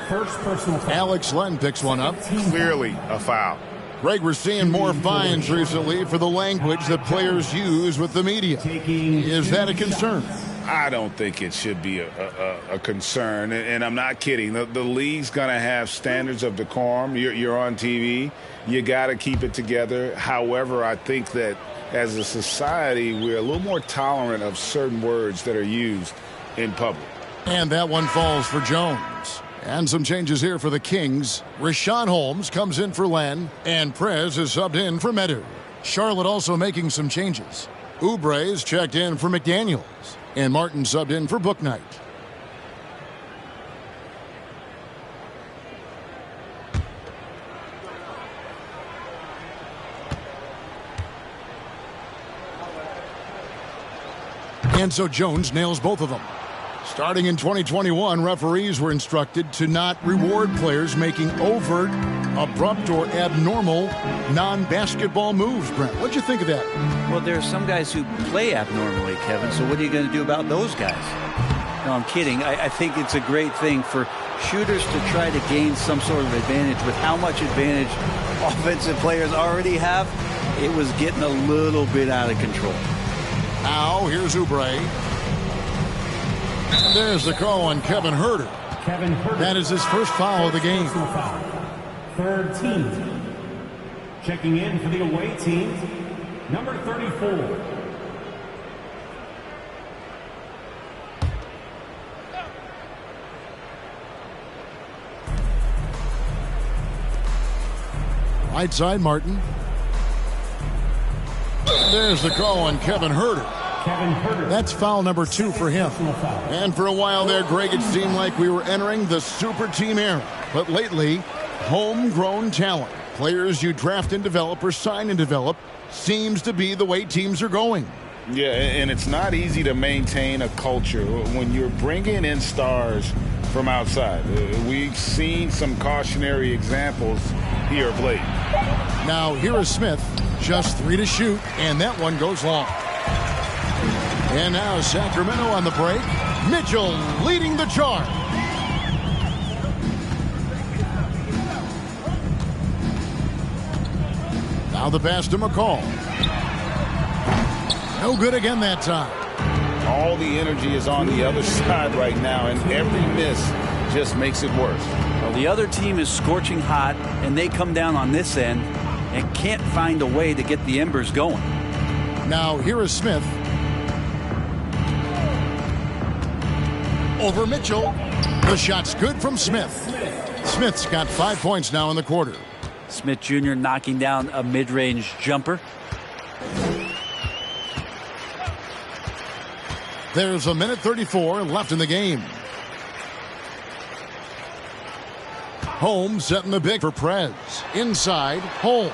H: First personal foul.
B: Alex Len picks one up.
G: Clearly a foul.
B: Greg, we're seeing more fines recently for the language that players use with the media. Is that a concern?
D: I don't think it should be a concern, and I'm not kidding. The league's going to have standards of decorum. You're on TV. You got to keep it together. However, I think that as a society, we're a little more tolerant of certain words that are used in public.
B: And that one falls for Jones. And some changes here for the Kings. Rashawn Holmes comes in for Len, and Prez is subbed in for Medu. Charlotte also making some changes. Oubre's checked in for McDaniels, and Martin subbed in for Bouknight. And so Jones nails both of them. Starting in 2021, referees were instructed to not reward players making overt, abrupt, or abnormal non-basketball moves. Brent, what'd you think of that?
E: Well, there are some guys who play abnormally, Kevin, so what are you going to do about those guys? No, I'm kidding. I think it's a great thing for shooters to try to gain some sort of advantage. With how much advantage offensive players already have, it was getting a little bit out of control.
B: Now, here's Oubre. There's the call on Kevin Huerter. That is his first foul of the game.
H: Third team. Checking in for the away team, number 34.
B: Right side, Martin. There's the call on Kevin Huerter. That's foul number 2 for him. And for a while there, Greg, it seemed like we were entering the super team era. But lately, homegrown talent, players you draft and develop or sign and develop, seems to be the way teams are going.
D: Yeah, and it's not easy to maintain a culture when you're bringing in stars from outside. We've seen some cautionary examples here of late.
B: Now, here is Smith. Just 3 to shoot, and that one goes long. And now Sacramento on the break. Mitchell leading the charge. Now the pass to McCall. No good again that time.
D: All the energy is on the other side right now, and every miss just makes it worse.
E: Well, the other team is scorching hot, and they come down on this end and can't find a way to get the embers going.
B: Now here is Smith. Over Mitchell. The shot's good from Smith. Smith's got 5 points now in the quarter.
E: Smith Jr. knocking down a mid-range jumper.
B: There's a minute 34 left in the game. Holmes setting the big for Prez. Inside, Holmes.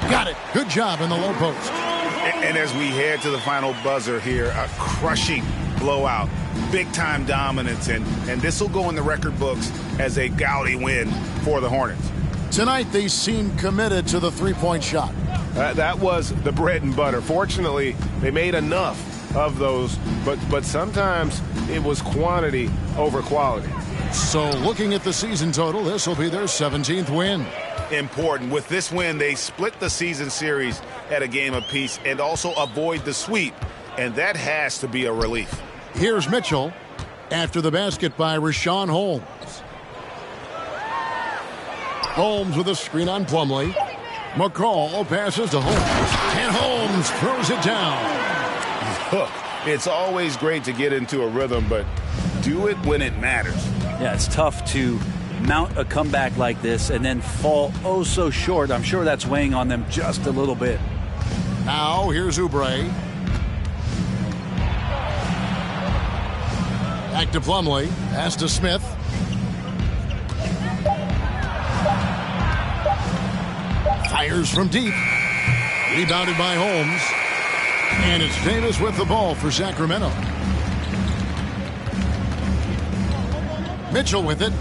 B: Got it. Good job in the low post.
D: And as we head to the final buzzer here, a crushing blowout. Big-time dominance, and this will go in the record books as a gaudy win for the Hornets.
B: Tonight, they seem committed to the three-point shot.
G: That was the bread and butter. Fortunately, they made enough of those, but sometimes it was quantity over quality.
B: So looking at the season total, this will be their 17th win.
D: Important. With this win, they split the season series at a game apiece and also avoid the sweep, and that has to be a relief.
B: Here's Mitchell after the basket by Rashawn Holmes. Holmes with a screen on Plumlee. McCall passes to Holmes, and Holmes throws it down.
D: Look, it's always great to get into a rhythm, but do it when it matters.
E: Yeah, it's tough to mount a comeback like this and then fall oh so short. I'm sure that's weighing on them just a little bit.
B: Now here's Oubre. Back to Plumlee. Pass to Smith. Fires from deep. Rebounded by Holmes. And it's Davis with the ball for Sacramento. Mitchell with it.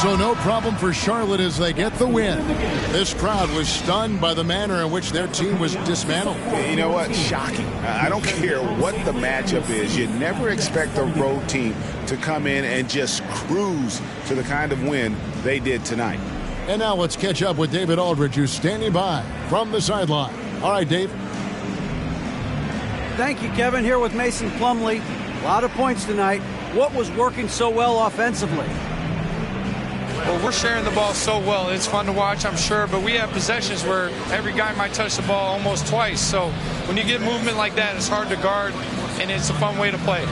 B: So no problem for Charlotte as they get the win. This crowd was stunned by the manner in which their team was dismantled.
D: You know what? Shocking. I don't care what the matchup is. You never expect a road team to come in and just cruise to the kind of win they did tonight.
B: And now let's catch up with David Aldridge, who's standing by from the sideline. All right, Dave.
C: Thank you, Kevin. Here with Mason Plumlee. A lot of points tonight. What was working so well offensively?
N: Well, we're sharing the ball so well. It's fun to watch, I'm sure, but we have possessions where every guy might touch the ball almost twice. So when you get movement like that, it's hard to guard, and it's a fun way to play.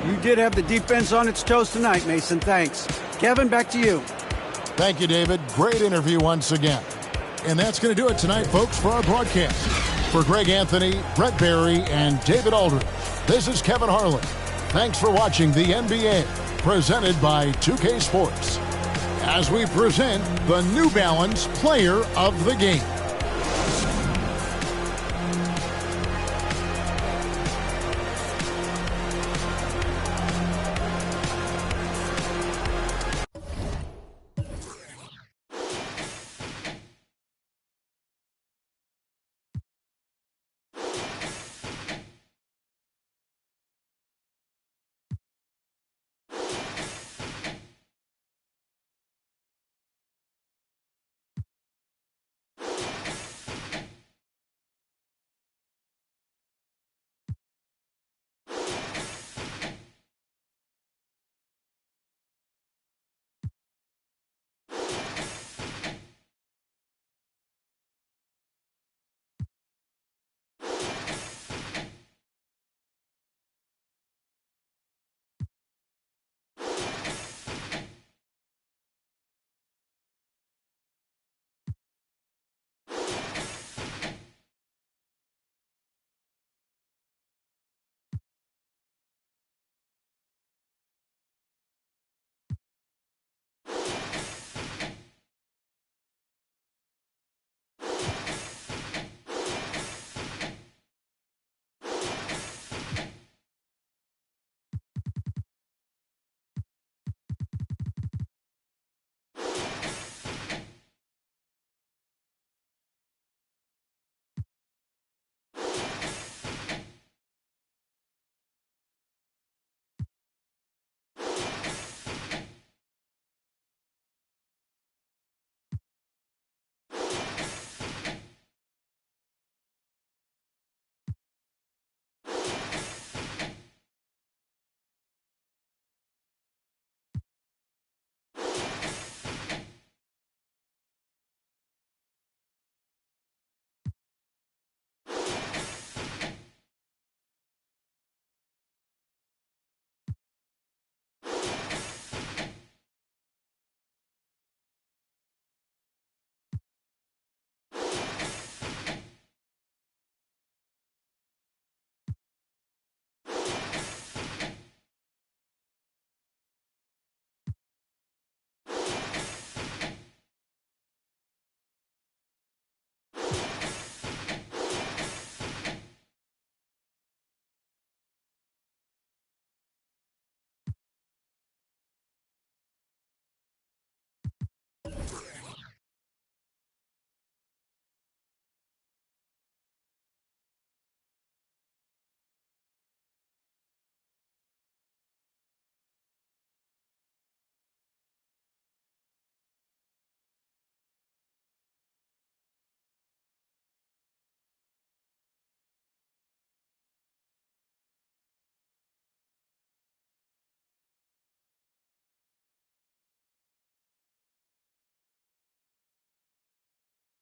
C: You did have the defense on its toes tonight, Mason. Thanks. Kevin, back to you.
B: Thank you, David. Great interview once again. And that's going to do it tonight, folks, for our broadcast. For Greg Anthony, Brett Barry, and David Aldridge, this is Kevin Harlan. Thanks for watching the NBA, presented by 2K Sports, as we present the New Balance Player of the Game.